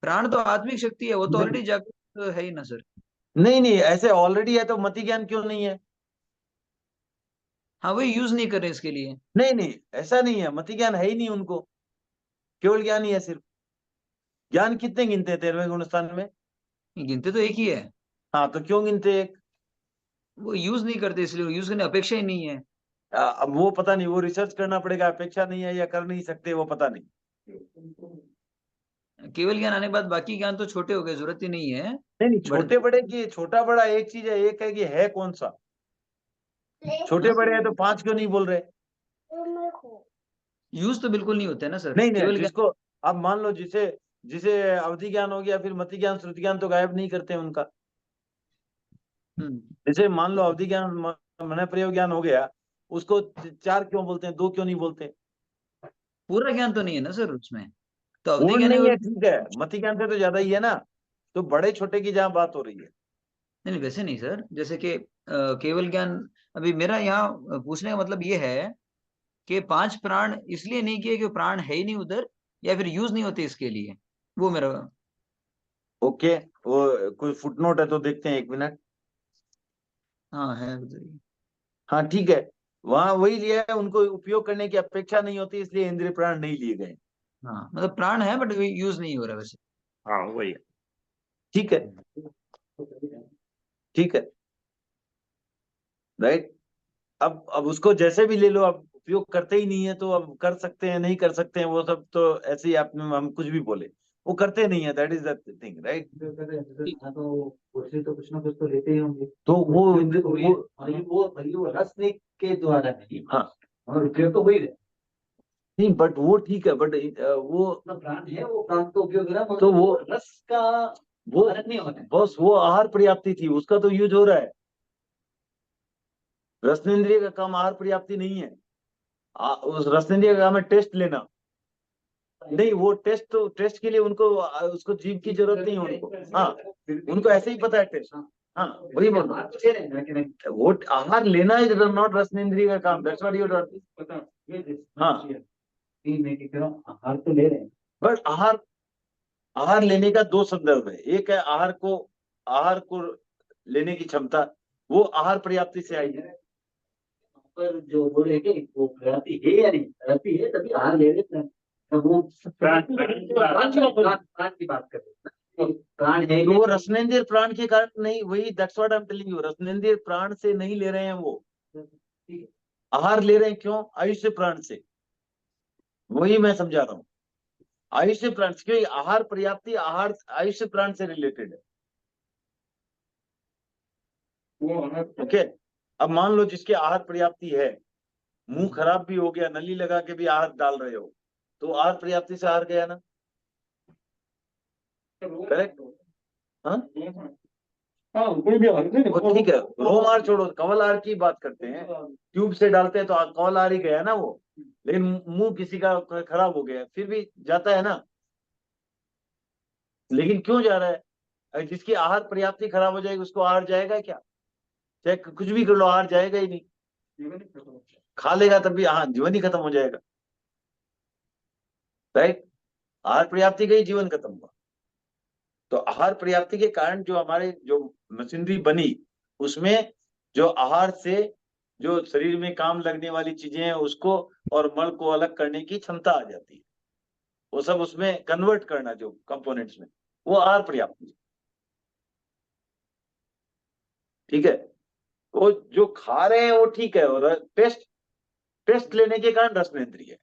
प्राण तो आत्मिक शक्ति है, वो तो नहीं। ऑलरेडी जागृत है ही ना सर। नहीं नहीं, ऐसे ऑलरेडी है तो मति ज्ञान क्यों नहीं है? हाँ, वही यूज नहीं कर रहे इसके लिए। नहीं नहीं, ऐसा नहीं है, मति ज्ञान है ही नहीं उनको, केवल ज्ञान ही है सिर्फ। ज्ञान कितने गिनते हैं 13वें गुण स्थान में? गिनते तो एक ही है, हाँ, तो क्यों गिनते एक? वो यूज नहीं करते इसलिए, यूज करने अपेक्षा ही नहीं है। अब वो पता नहीं, वो रिसर्च करना पड़ेगा, अपेक्षा नहीं है या कर नहीं सकते, वो पता नहीं। केवल ज्ञान आने के बाद बाकी ज्ञान तो छोटे हो गए, जरूरत ही नहीं है। नहीं नहीं, छोटे बड़े की, छोटा बड़ा एक चीज है, एक है कि है कौन सा। छोटे बड़े हैं तो 5 क्यों नहीं बोल रहे? यूज तो बिल्कुल नहीं होते है ना सर, नहीं नहीं, केवल ज्ञान। जिसको अब मान लो, जिसे जिसे अवधि ज्ञान हो गया, फिर मति ज्ञान श्रुति ज्ञान तो गायब नहीं करते उनका। हम्म, जैसे मान लो अवधि ज्ञान मन प्रयोग ज्ञान हो गया, उसको 4 क्यों बोलते हैं, 2 क्यों नहीं बोलते? पूरा ज्ञान तो नहीं है ना सर उसमें, तो अवधि वो ज्ञान नहीं है है, ठीक है, मति ज्ञान से तो ज्यादा ही है ना। तो बड़े छोटे की जहाँ बात हो रही है। नहीं, वैसे नहीं सर, जैसे कि केवल ज्ञान, अभी मेरा यहाँ पूछने का मतलब ये है कि 5 प्राण इसलिए नहीं किए कि प्राण है ही नहीं उधर, या फिर यूज नहीं होते इसके लिए, वो मेरा। ओके, वो कोई फुटनोट है तो देखते हैं, 1 मिनट। हाँ है उधर ही। हाँ ठीक है, वहां वही लिया है, उनको उपयोग करने की अपेक्षा नहीं होती, इसलिए इंद्रिय प्राण नहीं लिए गए। हाँ, मतलब प्राण है बट यूज नहीं हो रहा वैसे। हाँ वही है। ठीक है, ठीक है, राइट। अब उसको जैसे भी ले लो, अब उपयोग करते ही नहीं है, तो अब कर सकते हैं नहीं कर सकते हैं, वो सब तो ऐसे ही आप में हम कुछ भी बोले, वो करते नहीं है, that is the thing, right. हाँ, तो उससे तो कुछ ना कुछ तो लेते ही होंगे। तो वो वो रस के द्वारा नहीं, हाँ, और उपयोग तो वही रहे। नहीं बट वो ठीक है, बट वो अपना प्राण है, वो प्राण तो उपयोग रहा, तो वो रस का वो भारत नहीं होता है। बस वो आहार पर्याप्ति थी, उसका तो यूज हो रहा है। रसनेंद्रिय का काम आहार पर्याप्ति नहीं है। उस रसनेंद्रिय का काम है टेस्ट लेना। नहीं, वो टेस्ट के लिए उनको उसको जीव की जरूरत नहीं है उनको। हाँ, उनको ऐसे ही पता है टेस्ट। हाँ, वही बोल रहा हूं। वो आहार लेना इज नॉट रसनेंद्रिय का काम, दैट्स व्हाट यू आर। हाँ, मैं कह रहा हूँ आहार तो ले रहे हैं, बट आहार लेने का 2 संदर्भ है। एक है आहार को लेने की क्षमता, वो आहार पर्याप्ति से आई है। पर जो बोले कि वो प्रयाति है या नहीं, प्रयाति है तभी आहार ले रहे हैं। तो वो प्राण की बात कर रहे हैं, प्राण है तो वो रसनेंद्रिय प्राण के कारण नहीं, वही that's what I am telling you, रसनेंद्रिय प्राण से नहीं ले रहे हैं वो, आहार ले रहे हैं। क्यों? आयुष्य प्राण से। वही मैं समझा रहा हूँ, आयुष्य प्राण से, क्योंकि आहार पर्याप्ति आहार आयुष्य प्राण से रिलेटेड है। ओके, अब मान लो जिसके आहार पर्याप्ति है, मुंह खराब भी हो गया, नली लगा के भी आहार डाल रहे हो, तो आहार पर्याप्ति से आहार गया ना, करेक्ट? हाँ, वो ठीक है, रोम आहार छोड़ो, कवल आहार की बात करते हैं। ट्यूब से डालते हैं तो कवल आहार ही गया ना वो, लेकिन मुंह किसी का खराब हो गया फिर भी जाता है ना। लेकिन क्यों जा रहा है? जिसकी आहार पर्याप्ति खराब हो जाएगी उसको आहार जाएगा क्या? चाहे कुछ भी कर लो, आहार जाएगा ही नहीं। खा लेगा तब भी हाँ, जीवन ही खत्म हो जाएगा, राइट। आहार पर्याप्ति गई, जीवन खत्म हुआ। तो आहार पर्याप्ति के कारण जो हमारे जो मशीनरी बनी, उसमें जो आहार से जो शरीर में काम लगने वाली चीजें हैं उसको और मल को अलग करने की क्षमता आ जाती है, वो सब उसमें कन्वर्ट करना जो कंपोनेंट्स में, वो आहार पर्याप्ति। ठीक है, वो जो खा रहे हैं वो ठीक है, और टेस्ट लेने के कारण रसनेंद्रिय है।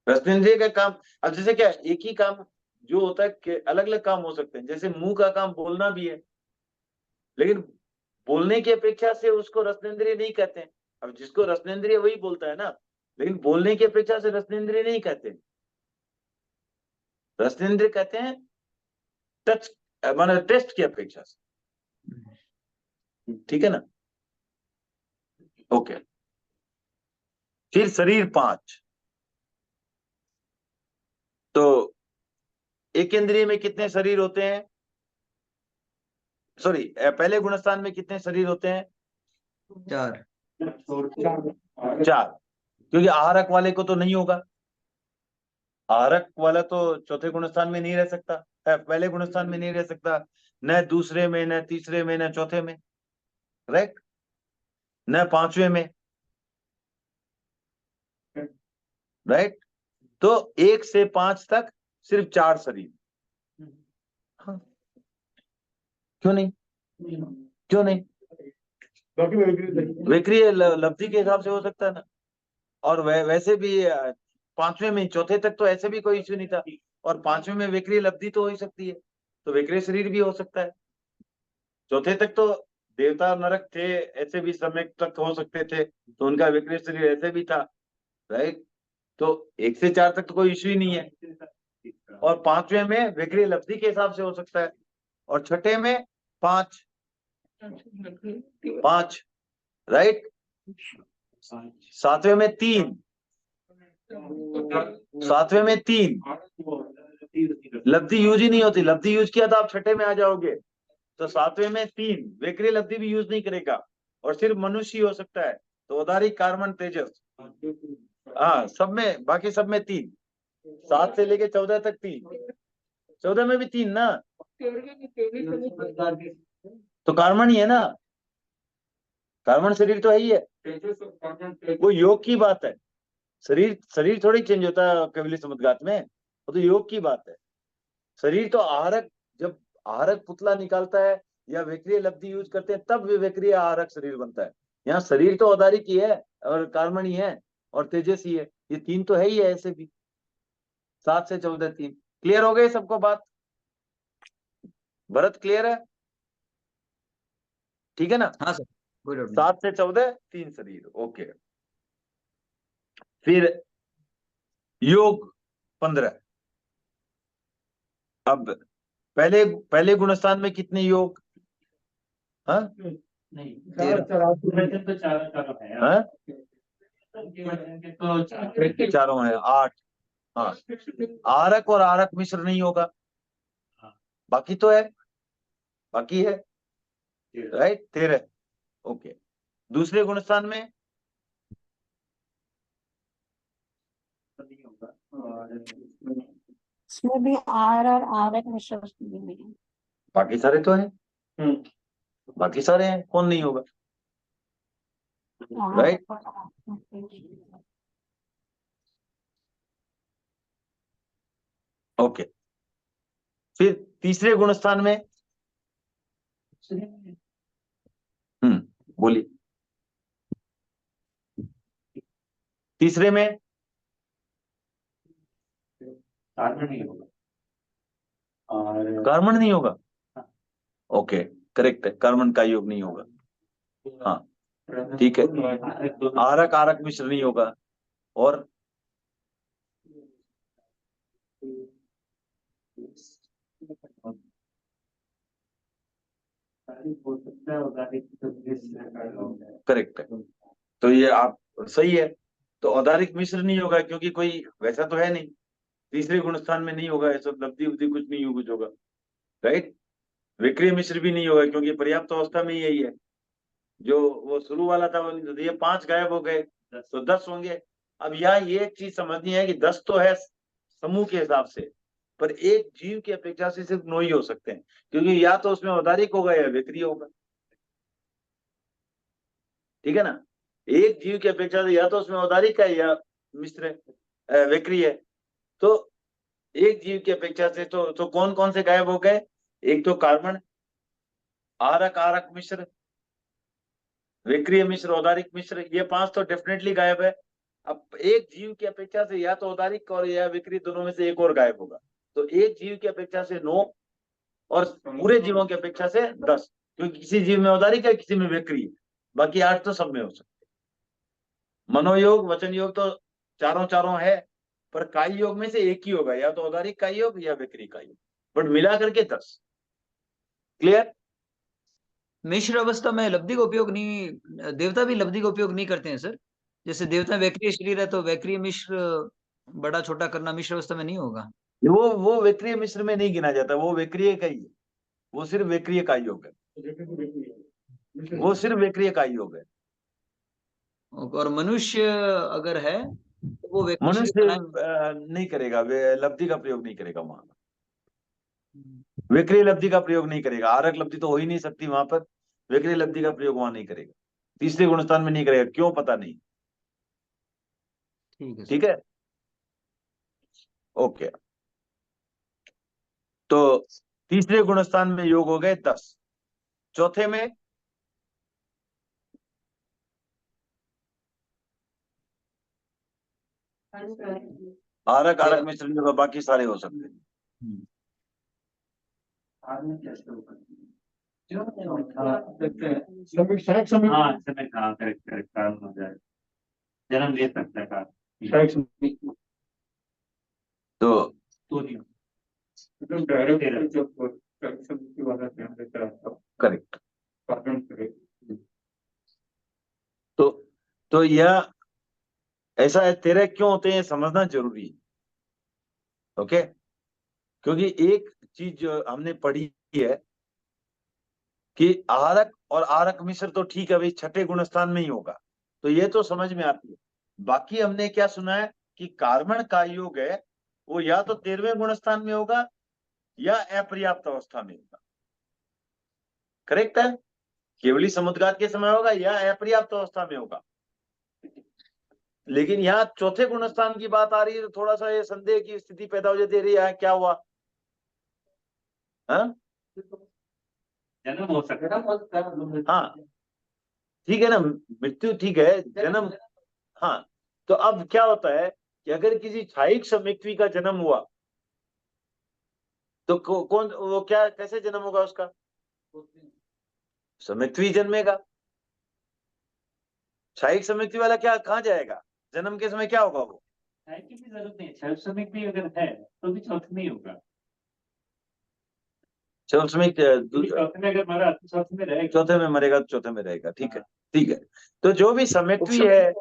रसनेंद्रिय का काम, अब जैसे क्या, एक ही काम जो होता है कि अलग अलग काम हो सकते हैं। जैसे मुंह का काम बोलना भी है, लेकिन बोलने की अपेक्षा से उसको रसनेंद्रिय नहीं कहते हैं। अब जिसको रसनेंद्रिय वही बोलता है ना, लेकिन बोलने की अपेक्षा से रसनेंद्रिय नहीं कहते। रसनेंद्रिय कहते हैं टच, माना टेस्ट की अपेक्षा से। ठीक है ना? ओके, फिर शरीर 5। तो एक इंद्रिय में कितने शरीर होते हैं? सॉरी, पहले गुणस्थान में कितने शरीर होते हैं? 4। 4, क्योंकि आहारक वाले को तो नहीं होगा। आरक वाला तो चौथे गुणस्थान में नहीं रह सकता, पहले गुणस्थान में नहीं रह सकता, न दूसरे में, न तीसरे में, न चौथे में, राइट, न पांचवे में, राइट। तो 1 से 5 तक सिर्फ 4 शरीर। हाँ। क्यों नहीं, क्यों नहीं? विक्रिय लब्धि के हिसाब से हो सकता है ना। और वैसे भी पांचवे में, चौथे तक तो ऐसे भी कोई इश्यू नहीं था, और पांचवे में विक्रिय लब्धि तो हो ही सकती है, तो विक्रिय शरीर भी हो सकता है। चौथे तक तो देवता नरक थे, ऐसे भी समय तक हो सकते थे, तो उनका विक्रिय शरीर ऐसे भी था, राइट। तो 1 से 4 तक तो कोई इश्यू ही नहीं है, और पांचवे में विक्रिय लब्धि के हिसाब से हो सकता है, और छठे में 5, राइट। सातवें में 3, सातवें में 3 लब्धि यूज ही नहीं होती। लब्धि यूज किया तो आप छठे में आ जाओगे, तो सातवें में 3 विक्रिय लब्धि भी यूज नहीं करेगा, और सिर्फ मनुष्य ही हो सकता है। तो उदारिक, कार्बन, तेजस, हाँ, सब में, बाकी सब में 3, 7 से लेके 14 तक 3, 14 में भी 3 ना, तो कार्बन ही है ना, कार्बन शरीर तो है ही है। वो योग की बात है, शरीर थोड़ी चेंज होता है केवली समुद्घात में, वो तो योग की बात है। शरीर तो आहारक, जब आहारक पुतला निकालता है या विक्रिय लब्धि यूज करते हैं तब विक्रिय आहारक शरीर बनता है। यहाँ शरीर तो औदारिक ही है, और कार्बन ही है, और तेजस ही है, ये 3 तो है ही है ऐसे भी। 7 से 14 3। क्लियर हो गए सबको बात? भरत क्लियर है? ठीक है ना? हाँ सर, कोई डाउट नहीं। 7 से 14 3 शरीर, ओके। फिर योग 15। अब पहले गुणस्थान में कितने योग? हाँ, नहीं, 13। तो चारों है। हाँ? तो चारों है, 8। हाँ, आरक और आरक मिश्र नहीं होगा, बाकी तो है, बाकी है, राइट, 13, ओके। दूसरे गुणस्थान में नहीं होगा, और इसमें भी आर और आरक मिश्र भी है। बाकी सारे तो है, बाकी सारे हैं, कौन नहीं होगा, राइट। ओके, फिर तीसरे गुणस्थान में, बोलिए। तीसरे में कार्बन नहीं होगा, और कार्बन नहीं होगा, ओके, करेक्ट है, कार्बन का योग नहीं होगा, हाँ ठीक है। आरक आरक मिश्र नहीं होगा, और करेक्ट है, तो ये आप सही है। तो औदारिक मिश्र नहीं होगा, क्योंकि कोई वैसा तो है नहीं, तीसरे गुणस्थान में नहीं होगा, ऐसा लब्धि उब्धि कुछ नहीं कुछ होगा, राइट। विक्रिय मिश्र भी नहीं होगा, क्योंकि पर्याप्त अवस्था में यही है, जो वो शुरू वाला था वो नहीं था, तो ये 5 गायब हो गए, तो 10 होंगे। अब यहाँ ये एक चीज समझनी है कि 10 तो है समूह के हिसाब से, पर एक जीव की अपेक्षा से सिर्फ 9 ही हो सकते हैं, क्योंकि या तो उसमें औदारिक होगा या विक्रिय होगा, ठीक है ना। एक जीव की अपेक्षा से या तो उसमें औदारिक है या मिश्र विक्रिय है। तो एक जीव की अपेक्षा से तो कौन कौन से गायब हो गए? एक तो कार्बन, आरक आरक मिश्र, विक्रिय मिश्र, औदारिक मिश्र, ये 5 तो डेफिनेटली गायब है। अब एक जीव की अपेक्षा से या तो औदारिक और या विक्रिय दोनों में से एक और गायब होगा, तो एक जीव की अपेक्षा से 9, और पूरे जीवों की अपेक्षा से 10, क्योंकि किसी जीव में औदारिक है, किसी में विक्रिय, बाकी 8 तो सब में हो सकते। मनोयोग, वचन योग तो चारों चारों है, पर काय योग में से एक ही होगा, या तो औदारिक काय योग या विक्रिय काय योग, बट मिला करके 10। क्लियर? मिश्र अवस्था में लब्धि का उपयोग नहीं, देवता भी लब्धि का उपयोग नहीं करते हैं सर। जैसे देवता वैक्रिय शरीर है, तो वैक्रिय मिश्र बड़ा छोटा करना मिश्र अवस्था में नहीं होगा। वो विक्रिय मिश्र में नहीं गिना जाता, वो विक्रिय का ही है, वो सिर्फ विक्रिय का योग है, वो सिर्फ विक्रिय का योग है। और मनुष्य अगर है तो वो व्यक्ति मनुष्य शरीर बनाए। नहीं करेगा, वे लब्धि का प्रयोग नहीं करेगा वहां, विक्रय लब्धि का प्रयोग नहीं करेगा। आरक लब्धि तो हो ही नहीं सकती वहां पर, विक्रय लब्धि का प्रयोग वहां नहीं करेगा, तीसरे गुणस्थान में नहीं करेगा, क्यों पता नहीं। ठीक है सर। ठीक है, ओके। तो तीसरे गुणस्थान में योग हो गए 10, चौथे में आरक आरक मिश्र जो है, बाकी सारे हो सकते हैं। हाँ समय, हाँ करेक्ट करेक्ट, कारण हो जाए, जन्म ले सकता है कारण, तो नहीं डायरेक्ट जब समिति वाला ध्यान देता रहता हूँ, करेक्ट। कारण करे। तो यह ऐसा है, तेरह क्यों होते हैं समझना जरूरी है। ओके, क्योंकि एक चीज जो हमने पढ़ी है कि आरक और आरक मिश्र तो ठीक है भाई, छठे गुणस्थान में ही होगा, तो ये तो समझ में आती है। बाकी हमने क्या सुना है कि कार्बन का योग है वो या तो 13वें गुणस्थान में होगा या अपर्याप्त अवस्था में होगा। करेक्ट है, केवली समुद्घात के समय होगा या अपर्याप्त अवस्था में होगा। लेकिन यहाँ चौथे गुणस्थान की बात आ रही है तो थोड़ा सा ये संदेह की स्थिति पैदा हो जाती है, यहाँ क्या हुआ। हाँ जन्म हो सकता है। हाँ ठीक है ना, मृत्यु ठीक है, जन्म। हाँ, तो अब क्या होता है कि अगर किसी क्षयिक समिक्वी का जन्म हुआ तो कौन वो क्या कैसे जन्म होगा उसका, समिक्वी जन्मेगा। क्षयिक समिक्वी वाला क्या कहाँ जाएगा, जन्म के समय क्या होगा वो। की भी जरूरत नहीं, छह श्रमिक भी अगर है तो भी चौथे में ही होगा, चौथे में चौथे में अगर मरा तो चौथे में रहेगा, चौथे में मरेगा तो चौथे में रहेगा। ठीक है, ठीक है। तो जो भी समिक्वी है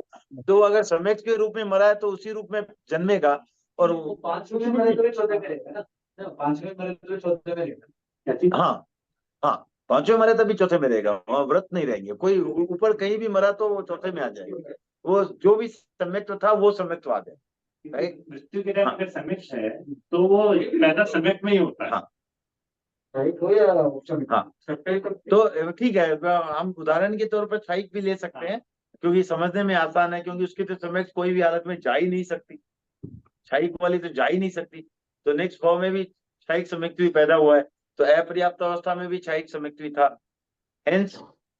तो अगर समेत के रूप में मरा है तो उसी रूप में जन्मेगा। और वो 5वें में मरे तो भी चौथे में रहेगा ना, 5वें मरे तो भी चौथे में रहेगा। हाँ हाँ, पांचवें मरे तभी चौथे में रहेगा, वहां व्रत नहीं रहेंगे। कोई ऊपर कहीं भी मरा तो वो चौथे में आ जाएगा, वो जो भी सम्यक्त था वो सम्यक्तवाद आ जाए। राइट, मृत्यु के टाइम अगर समित है तो वो पैदा समित में ही होता है। हाँ राइट हो या ऑप्शन। हाँ, तो ठीक है, हम उदाहरण के तौर पर क्षयिक भी ले सकते हैं क्योंकि समझने में आसान है, क्योंकि उसकी तो सम्यक्त कोई भी हालत में जा ही नहीं सकती, क्षयिक वाली तो जा ही नहीं सकती। तो नेक्स्ट फॉर्म में भी क्षयिक समिक्वी पैदा हुआ है, तो अपर्याप्त अवस्था में भी क्षयिक समिक्वी था, हेंस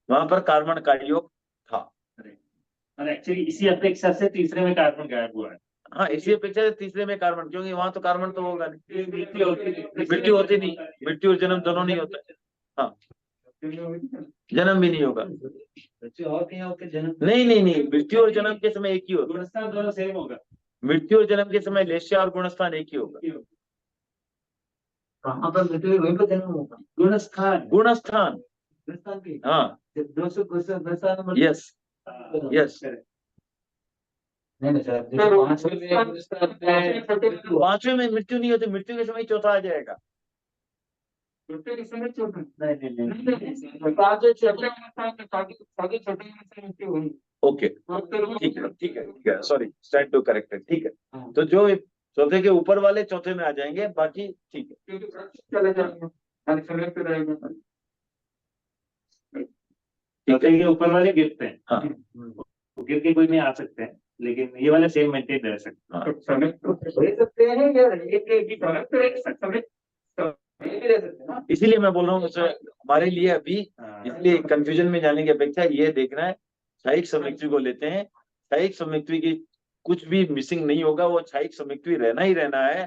वहां पर कार्बन का योग था। और एक्चुअली इसी अपेक्षा से तीसरे में कार्बन गायब हुआ है। हाँ, इसी अपेक्षा से तीसरे में कार्बन, क्योंकि वहां तो कार्बन तो होगा नहीं, मृत्यु होती नहीं, मृत्यु और जन्म दोनों नहीं होता है। हाँ, जन्म भी नहीं होगा। और कहीं और के जन्म नहीं नहीं नहीं, मृत्यु और जन्म के समय एक ही होगा, गुणस्थान दोनों सेम होगा। मृत्यु और जन्म के समय लेश्या और गुणस्थान एक ही होगा। कहाँ पर मृत्यु वहीं पर जन्म होगा, गुणस्थान, गुणस्थान, हिंदुस्तान की हाँ 200 यस यस। नहीं सर, 5वें में हिंदुस्तान में पांचवें में मृत्यु नहीं होती, मृत्यु के समय चौथा आ जाएगा। छोटे के समय छोटे नहीं, पांचवें छोटे हुई। ओके, ठीक है ठीक है ठीक है, सॉरी स्टैंड टू करेक्टेड। ठीक है, तो जो चौथे के ऊपर वाले चौथे में आ जाएंगे, बाकी ठीक है। चले जाएंगे समय पे रहेगा। चौथे के ऊपर वाले गिरते हैं, हाँ वो गिर के कोई नहीं आ सकते हैं, लेकिन ये वाले सेम मेंटेन रह सकते हाँ, तो समय तो रह सकते हैं या एक ही समय पे समय भी रह सकते हैं ना। इसीलिए मैं बोल रहा हूँ सर, हमारे लिए अभी हैं। इसलिए कंफ्यूजन में जाने की अपेक्षा ये देखना है, क्षयिक समिक्वी को लेते हैं, क्षयिक समिक्वी की कुछ भी मिसिंग नहीं होगा, वो क्षयिक समिक्वी रहना ही रहना है।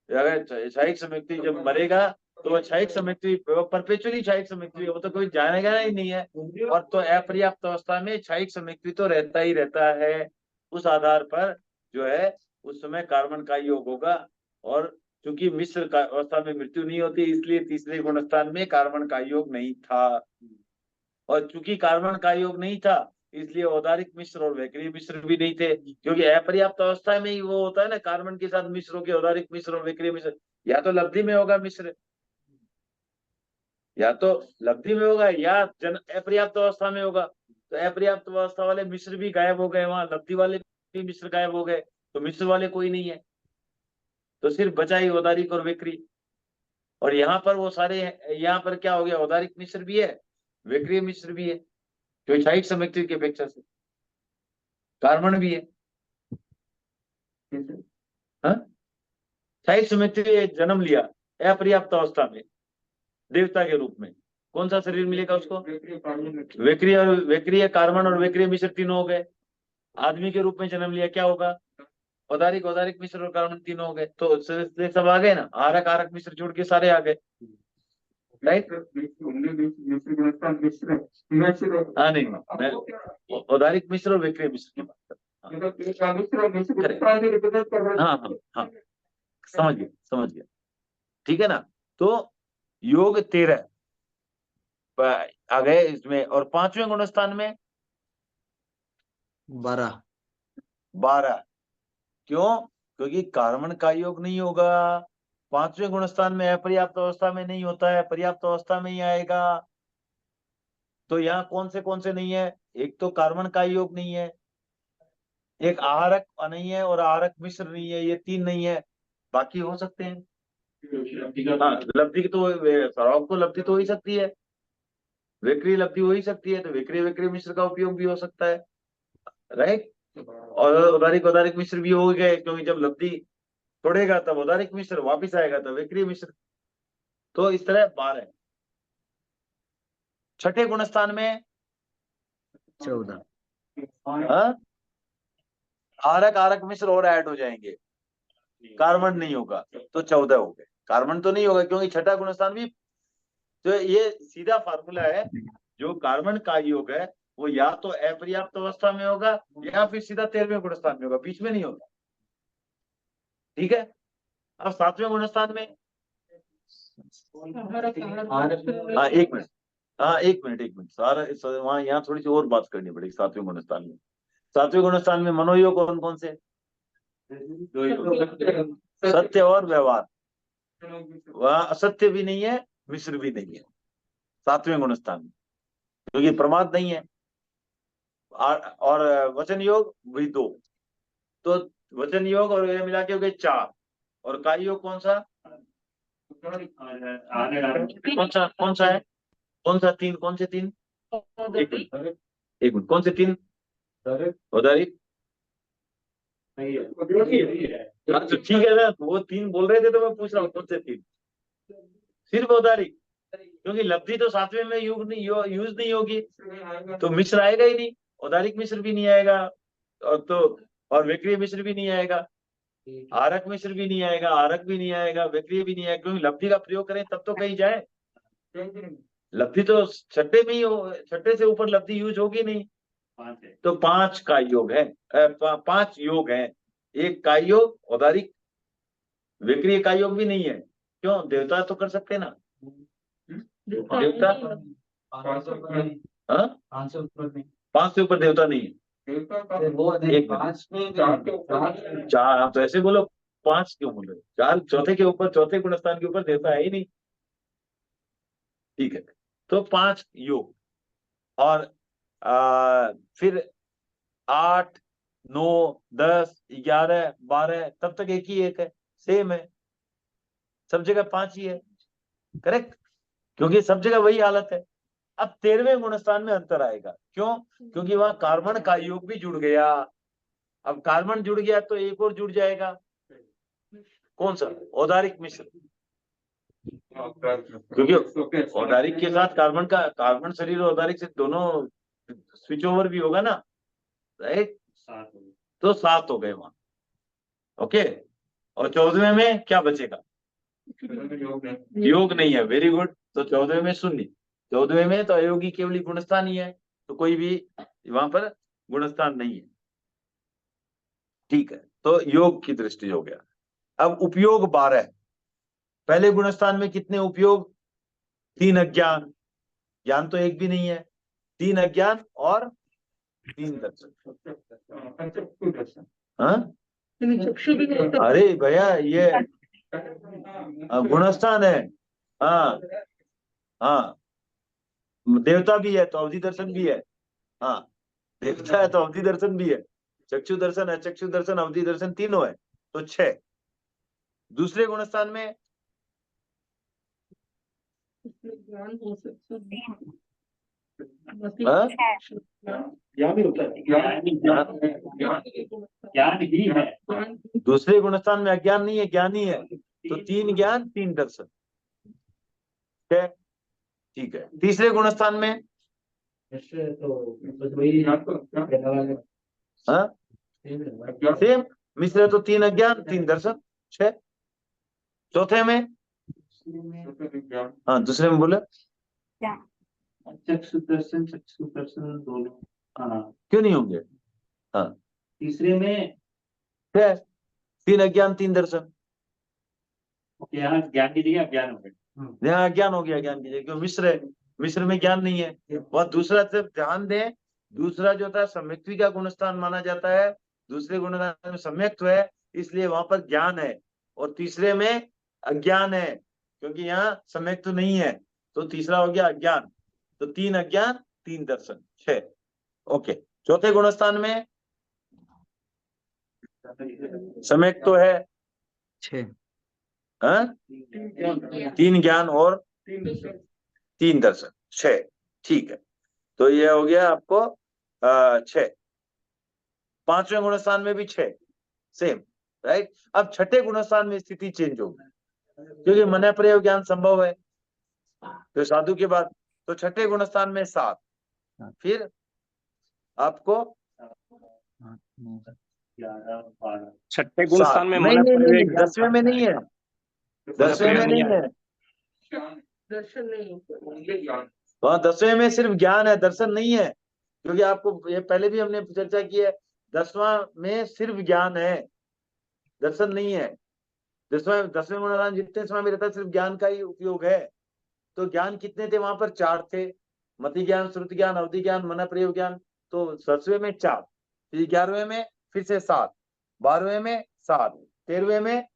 अगर क्षयिक समिक्वी जब मरेगा तो वो क्षयिक समिक्वी परपेचुअली क्षयिक समिक्वी, वो तो कोई जानेगा ही नहीं है। और तो अपर्याप्त अवस्था में क्षयिक समिक्वी तो रहता ही रहता है। उस आधार पर जो है उस समय कार्बन का योग होगा, और चूंकि मिश्र का अवस्था में मृत्यु नहीं होती इसलिए तीसरे गुणस्थान में कार्बन का योग नहीं था। और चूंकि कार्बन का योग नहीं था इसलिए औदारिक मिश्र और वैक्रिय मिश्र भी नहीं थे, क्योंकि अपर्याप्त अवस्था में ही वो होता है ना, कार्बन के साथ मिश्रों के औदारिक मिश्र और वैक्रिय मिश्र, या तो लब्धि में होगा मिश्र, या तो लब्धि में होगा या अपर्याप्त अवस्था में होगा। तो अपर्याप्त अवस्था वाले मिश्र भी गायब हो गए, वहां लब्धि वाले भी मिश्र गायब हो गए, तो मिश्र वाले कोई नहीं है, तो सिर्फ बचा ही औदारिक और विक्री। और यहाँ पर वो सारे, यहाँ पर क्या हो गया, औदारिक मिश्र भी है, विक्रिय मिश्र भी है, जो क्षायिक सामग्री की अपेक्षा से कार्बन भी है। हाँ, क्षायिक सामग्री जन्म लिया अपर्याप्त अवस्था में देवता के रूप में, कौन सा शरीर मिलेगा उसको? विक्रिय कार्बन और विक्रिय मिश्र तीनों हो गए। आदमी के रूप में जन्म लिया, क्या होगा? औदारिक औदारिक मिश्र और कार्बन तीनों हो गए, तो सब आ गए ना, आरक आरक मिश्र जोड़ के सारे आ गए, राइट? हाँ नहीं, मैं औदारिक मिश्र और विक्रिय मिश्र की बात कर रहा हूँ। हाँ हाँ हाँ, समझ गया, ठीक है ना। तो योग 13 आ गए इसमें, और 5वें गुणस्थान में 12। क्यों? क्योंकि कार्बन का योग नहीं होगा, 5वें गुणस्थान में अपर्याप्त अवस्था में नहीं होता है, पर्याप्त अवस्था में ही आएगा। तो यहाँ कौन से नहीं है? एक तो कार्बन का योग नहीं है, एक आहारक नहीं है, और आहारक मिश्र नहीं है, ये 3 नहीं है, बाकी हो सकते हैं। हाँ, लब्धि की तो सौरभ को लब्धि तो हो ही सकती है, विक्रिय लब्धि हो ही सकती है, तो विक्रिय विक्रिय मिश्र का उपयोग भी हो सकता है, राइट? और औदारिक औदारिक मिश्र भी हो गए, क्योंकि जब लब्धि छोड़ेगा तब औदारिक मिश्र, वापिस आएगा तब विक्रिय मिश्र। तो इस तरह 12। छठे गुणस्थान में 14। आरक आरक मिश्र और ऐड हो जाएंगे, कार्बन नहीं होगा, तो 14 हो गए। कार्बन तो नहीं होगा, क्योंकि छठा गुणस्थान भी, तो ये सीधा फार्मूला है, जो कार्बन का योग है वो या तो अपर्याप्त अवस्था में होगा या फिर सीधा 13वें गुणस्थान में होगा, बीच में नहीं होगा, ठीक है। अब 7वें गुणस्थान में, हाँ एक मिनट सारा वहां, यहाँ थोड़ी सी और बात करनी पड़ेगी। 7वें गुणस्थान में, 7वें गुणस्थान में मनोयोग कौन से? सत्य और व्यवहार, वह असत्य भी नहीं है, मिश्र भी नहीं है 7वें गुणस्थान में, क्योंकि प्रमाद नहीं है। और वचन योग वही 2, तो वचन योग और ये मिला के हो गए 4। और काय योग कौन सा है? कौन सा 3? कौन से 3? एक मिनट, कौन से 3? औदारिक, तो ठीक है ना, वो 3 बोल रहे थे, तो मैं पूछ रहा हूँ कौन से 3? सिर्फ औदारिक, क्योंकि लब्धि तो 7वें में यूज नहीं होगी, तो मिश्र आएगा ही नहीं, औदारिक मिश्र भी नहीं आएगा, और विक्रिय मिश्र भी नहीं आएगा, आरक मिश्र भी नहीं आएगा, आरक भी नहीं आएगा, विक्रिय भी नहीं आएगा, क्योंकि लब्धि का प्रयोग करें तब तो कहीं जाए। लब्धि तो छठे में ही हो, छठे से ऊपर लब्धि यूज होगी नहीं, तो 5 का योग है, 5 योग है। एक का योग औदारिक, विक्रिय का योग भी नहीं है, क्यों? देवता तो कर सकते ना, देवता 5 से ऊपर देवता नहीं है। एक 4, आप तो ऐसे बोलो 5 क्यों बोल रहे? 4 चौथे के ऊपर, चौथे गुणस्थान के ऊपर देवता है ही नहीं, ठीक है। तो 5 योग, और फिर 8, 9, 10, 11, 12 तब तक एक ही एक है, सेम है, सब जगह 5 ही है, करेक्ट, क्योंकि सब जगह वही हालत है। अब 13वें गुणस्थान में अंतर आएगा, क्यों? क्योंकि वहां कार्बन का योग भी जुड़ गया। अब कार्बन जुड़ गया तो एक और जुड़ जाएगा, कौन सा? औदारिक मिश्र, क्योंकि औदारिक के साथ कार्बन शरीर और औदारिक से दोनों स्विच ओवर भी होगा ना, राइट? तो 7 हो गए वहां, ओके। और 14वें में क्या बचेगा? योग नहीं है, वेरी गुड। तो 14वें में शून्य, 14वें में तो अयोगी केवल गुणस्थान ही है, तो कोई भी वहां पर गुणस्थान नहीं है, ठीक है। तो योग की दृष्टि हो गया। अब उपयोग 12। पहले गुणस्थान में कितने उपयोग? 3 अज्ञान, ज्ञान तो एक भी नहीं है, 3 अज्ञान और 3 दर्शन। हाँ, अरे भैया ये गुणस्थान है, हाँ हाँ, देवता भी है तो अवधि दर्शन भी है, हाँ देवता है तो अवधि दर्शन भी है, चक्षु दर्शन, अचक्षु दर्शन, अवधि दर्शन तीनों है, तो 6। दूसरे गुण स्थान में हाँ? ज्ञान ही होता है, ज्ञान ही है। दूसरे गुण स्थान में अज्ञान नहीं है, ज्ञान ही है, तो 3 ज्ञान 3 दर्शन, 6। ठीक है। तीसरे गुण स्थान में तो बस वही कहने वाले हाँ सेम, मिश्र तो 3 अज्ञान 3 दर्शन, 6। चौथे में हाँ दूसरे में बोले चक्षु दर्शन दोनों, हाँ। क्यों नहीं होंगे? हाँ तीसरे में 6, 3 अज्ञान 3 दर्शन, यहाँ ज्ञान की जगह अज्ञान हो गया। यहाँ अज्ञान हो गया, ज्ञान की जगह, क्यों मिश्र है, मिश्र में ज्ञान नहीं है। और दूसरा सिर्फ ध्यान दें, दूसरा जो था सम्यक्त्व का गुणस्थान माना जाता है, दूसरे गुणस्थान में सम्यक्त्व है, इसलिए वहां पर ज्ञान है, और तीसरे में अज्ञान है, क्योंकि यहाँ सम्यक्त्व नहीं है, तो तीसरा हो गया अज्ञान, तो 3 अज्ञान 3 दर्शन, 6। ओके। चौथे गुणस्थान में सम्यक्त्व है 6। हाँ? 3 ज्ञान और 3 दर्शन, 6। ठीक है, तो ये हो गया आपको 6। पांचवें गुणस्थान में भी 6, सेम, राइट। अब छठे गुणस्थान में स्थिति चेंज होगी, क्योंकि मन प्रयोग ज्ञान संभव है तो साधु के बाद, तो छठे गुणस्थान में 7, फिर आपको 11, 12, छठे गुण स्थान में नहीं मन नहीं नहीं, प्रवेग ज्ञान 10वें में नहीं है, 10वें में नहीं है, दर्शन नहीं, वहां 10वें में सिर्फ ज्ञान है, दर्शन नहीं है, क्योंकि आपको ये पहले भी हमने चर्चा की है, 10वां में सिर्फ ज्ञान है, दर्शन नहीं है। 10वें गुणस्थान जितने समय में रहता है सिर्फ ज्ञान का ही उपयोग है। तो ज्ञान कितने थे वहां पर? 4 थे, मति ज्ञान, श्रुति ज्ञान, अवधि ज्ञान, मन प्रयोग ज्ञान। तो 10वें में 4, फिर 11वें में फिर से 7, 12वें में 7, 13वें में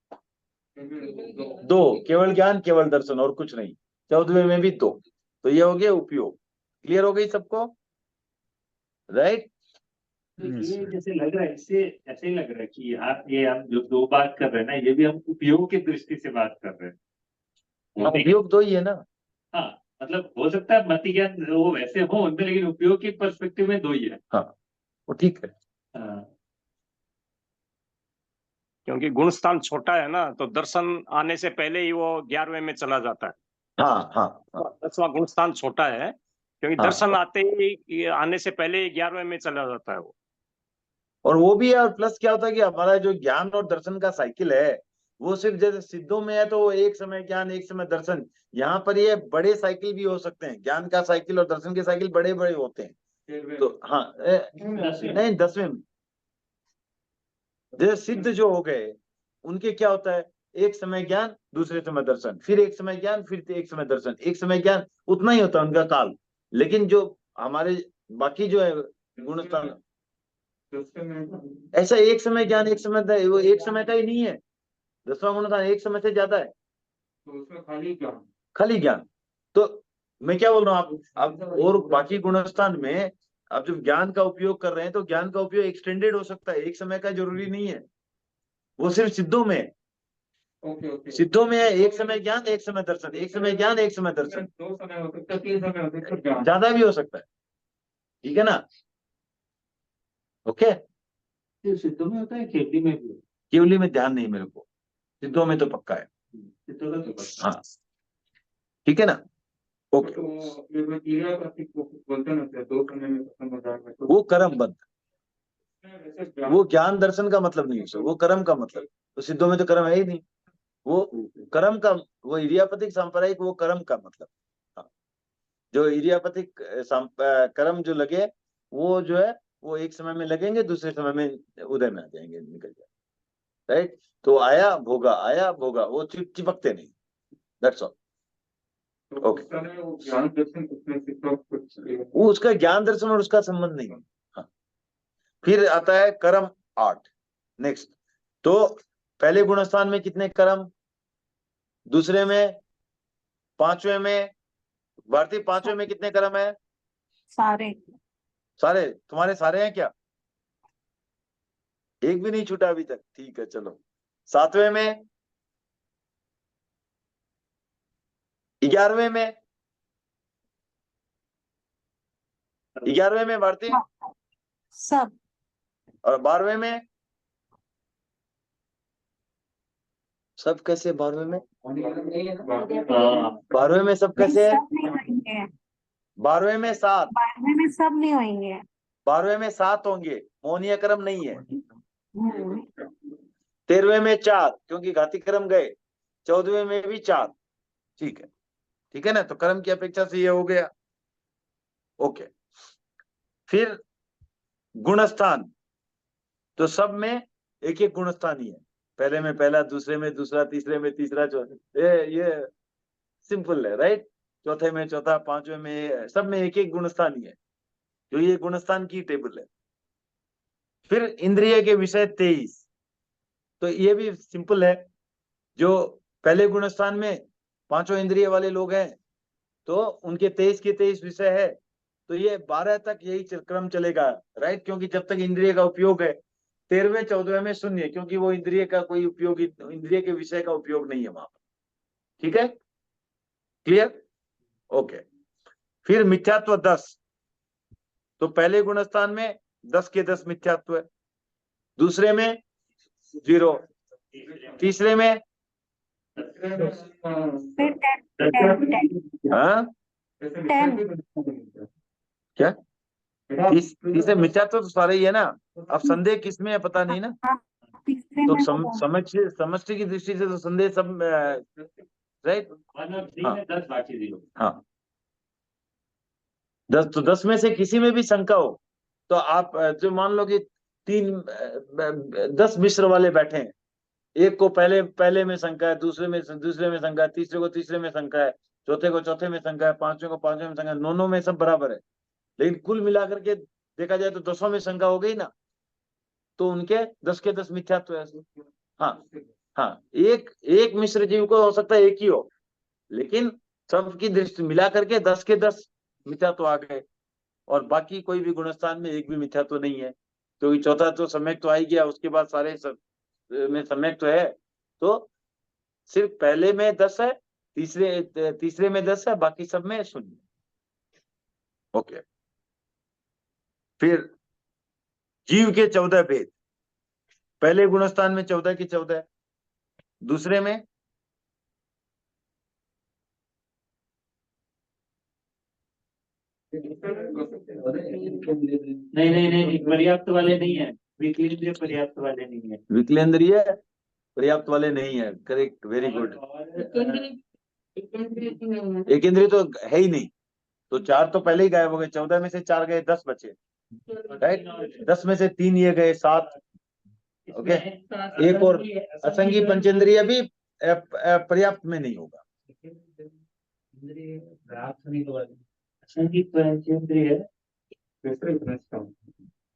2, केवल ज्ञान केवल दर्शन और कुछ नहीं, 14वें में भी 2। तो ये हो गया उपयोग। क्लियर हो गई सबको, राइट? तो ये जैसे लग रहा है, इससे ऐसे ही लग रहा है कि यहाँ ये हम जो 2 बात कर रहे हैं ना, ये भी हम उपयोग की दृष्टि से बात कर रहे हैं। उपयोग 2 ही है ना। हाँ, मतलब हो सकता है मति ज्ञान वो वैसे हो उनमें, लेकिन उपयोग के पर्सपेक्टिव में 2 ही है। हाँ वो ठीक है। हाँ, क्योंकि गुण स्थान छोटा है ना, तो दर्शन आने से पहले ही वो 11वें में चला जाता है। हाँ हाँ हाँ 10वां गुण स्थान छोटा है, क्योंकि हाँ। दर्शन आते ही आने से पहले ही 11वें में चला जाता है वो। और वो भी है, और प्लस क्या होता है कि हमारा जो ज्ञान और दर्शन का साइकिल है, वो सिर्फ जैसे सिद्धों में है तो वो एक समय ज्ञान एक समय दर्शन, यहाँ पर ये बड़े साइकिल भी हो सकते हैं, ज्ञान का साइकिल और दर्शन के साइकिल बड़े बड़े होते हैं। तो हाँ नहीं 10वें में जैसे सिद्ध जो हो गए उनके क्या होता है, एक समय ज्ञान दूसरे समय दर्शन, फिर एक समय ज्ञान फिर एक समय दर्शन, एक समय ज्ञान, उतना ही होता है उनका काल। लेकिन जो हमारे बाकी जो है गुणस्थान, ऐसा एक समय ज्ञान एक समय, वो एक समय का ही नहीं है, 10वां गुणस्थान एक समय से ज्यादा है, तो उसमें खाली ज्ञान। तो मैं क्या बोल रहा हूँ आप और बाकी गुणस्थान में आप जब ज्ञान का उपयोग कर रहे हैं तो ज्ञान का उपयोग एक्सटेंडेड हो सकता है, एक समय का जरूरी नहीं है, वो सिर्फ सिद्धों में है। ओके सिद्धों में है एक समय ज्ञान एक समय दर्शन, एक समय ज्ञान एक समय दर्शन, 2 समय हो सकता है, 3 समय हो सकता है, ज्यादा भी हो सकता है, ठीक है ना? ओके। ये सिद्धों में होता है, केवली में भी? केवली में ध्यान नहीं मेरे को, सिद्धों में तो पक्का है। सिद्धों का तो बस। हाँ ठीक है ना। ओके। तो ये जो क्रियापति को बोलते हैं ना 2 समय में खत्म हो जाएगा, तो वो कर्म बंध, वैसे वो ज्ञान दर्शन का मतलब नहीं है, वो कर्म का मतलब, तो सिद्धों में तो कर्म है ही नहीं, वो कर्म का, वो इरियापतिक सांप्रदायिक वो कर्म का मतलब। हाँ। जो इरियापतिक कर्म जो लगे वो जो है वो एक समय में लगेंगे, दूसरे समय में उदय में आ जाएंगे, निकल जाए, राइट। तो आया भोगा वो चिपकते नहीं, दैट्स ऑल। तो ओके। उस समय वो ज्ञान दर्शन उसमें से तो कुछ वो उसका ज्ञान दर्शन और उसका संबंध नहीं है। हाँ। फिर आता है कर्म 8, नेक्स्ट। तो पहले गुणस्थान में कितने कर्म, दूसरे में, पांचवें में, भारतीय 5वें में कितने कर्म है? सारे सारे तुम्हारे सारे हैं क्या? एक भी नहीं छूटा अभी तक, ठीक है चलो। 7वें में, 11वें में, 11वें में भारती, सब और 12वें में सब कैसे? 12वें में, 12वें में सब नहीं, कैसे है? सब नहीं होंगे। 12वें में 7, 12वें में सब नहीं होंगे। 12वें में 7 होंगे, मोहनीय क्रम नहीं है। हम्म, 13वें में 4 क्योंकि घाती क्रम गए, 14वें में भी 4, ठीक है, ठीक है ना। तो क्रम की अपेक्षा से ये हो गया, ओके। फिर गुणस्थान, तो सब में एक एक गुणस्थान ही है, पहले में पहला, दूसरे में दूसरा, तीसरे में तीसरा, चौथे, ये सिंपल है, राइट। चौथे में चौथा, 5वें में, सब में एक एक गुणस्थान ही है, जो ये गुणस्थान की टेबल है। फिर इंद्रिय के विषय 23, तो ये भी सिंपल है। जो पहले गुणस्थान में 5 इंद्रिय वाले लोग हैं, तो उनके 23 के 23 विषय है, तो ये 12 तक यही क्रम चलेगा, राइट, क्योंकि जब तक इंद्रिय का उपयोग है। 13वें 14वें में शून्य, क्योंकि वो इंद्रिय का कोई उपयोग, इंद्रिय के विषय का उपयोग नहीं है वहां पर, ठीक है, क्लियर, ओके। फिर मिथ्यात्व 10, तो पहले गुणस्थान में 10 के 10 मिथ्यात्व है, दूसरे में 0, तीसरे में फिर 10 हाँ क्या, तीसरे मिथ्यात्व तो सारे ही है ना। अब संदेह किसमें है पता नहीं ना, तीसरे तो में होगा। समष्टि की दृष्टि से तो संदेह सब, राइट, 1 और 3 में 10 बाकी 0। हाँ 10, तो 10 में से किसी में भी शंका हो, तो आप जो मान लो कि 10 मिश्र वाले बैठे हैं, एक को पहले में शंका है, दूसरे में शंका है, तीसरे को तीसरे में शंका है, चौथे को चौथे में शंका है, पांचवें को पांचवें में शंका है, नौनों में सब बराबर है, लेकिन कुल मिलाकर के देखा जाए तो 10 में शंका हो गई ना, तो उनके 10 के 10 मिथ्यात्व है। हाँ हाँ, एक मिश्र जीव को हो सकता है एक ही हो, लेकिन सबकी दृष्टि मिला करके 10 के 10 मिथ्यात्व आ गए, और बाकी कोई भी गुणस्थान में एक भी मिथ्यात्व नहीं है, क्योंकि चौथा तो सम्यक तो आ ही गया, उसके बाद सारे सब में सम्यक तो है, तो सिर्फ पहले में 10 है, तीसरे में 10 है, बाकी सब में 0, ओके। फिर जीव के 14 भेद, पहले गुणस्थान में 14 की 14, दूसरे में नहीं, पर्याप्त वाले नहीं है, विकेंद्रीय पर्याप्त वाले नहीं है। विकलेंद्रिय पर्याप्त वाले नहीं है, करेक्ट, वेरी गुड। एक इंद्रिय तो है ही नहीं, तो 4 तो पहले ही गायब हो गए, 14 में से 4 गए, 10 बचे, राइट, 10 में से 3 ये गए, 7, ओके। एक और असंगी पंचेंद्रिय भी पर्याप्त में नहीं होगा, संगीत पंचेंद्रिय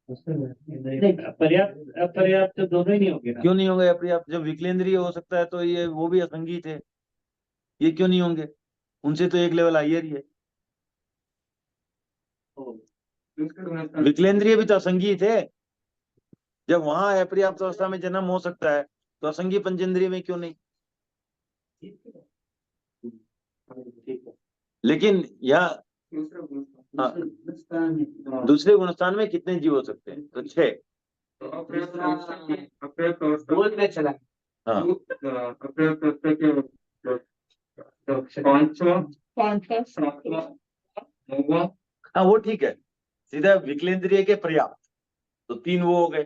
नहीं, पर्याप्त अपर्याप्त दोनों ही नहीं होंगे ना। क्यों नहीं होंगे अपर्याप्त? जब विकलेंद्रिय हो सकता है तो ये वो भी असंगी थे, ये क्यों नहीं होंगे? उनसे तो एक लेवल हायर ही है, विकलेंद्रिय भी तो असंगी थे। जब वहां अपर्याप्त अवस्था में जन्म हो सकता है, तो असंगी पंचेंद्रिय में क्यों नहीं? ठीक है, लेकिन यहाँ दूसरे गुणस्थान में कितने जीव हो सकते हैं? तो 6, बोल में चला हाँ, हाँ वो ठीक है, सीधा विकलेंद्रिय के पर्याप्त, तो 3 वो हो गए।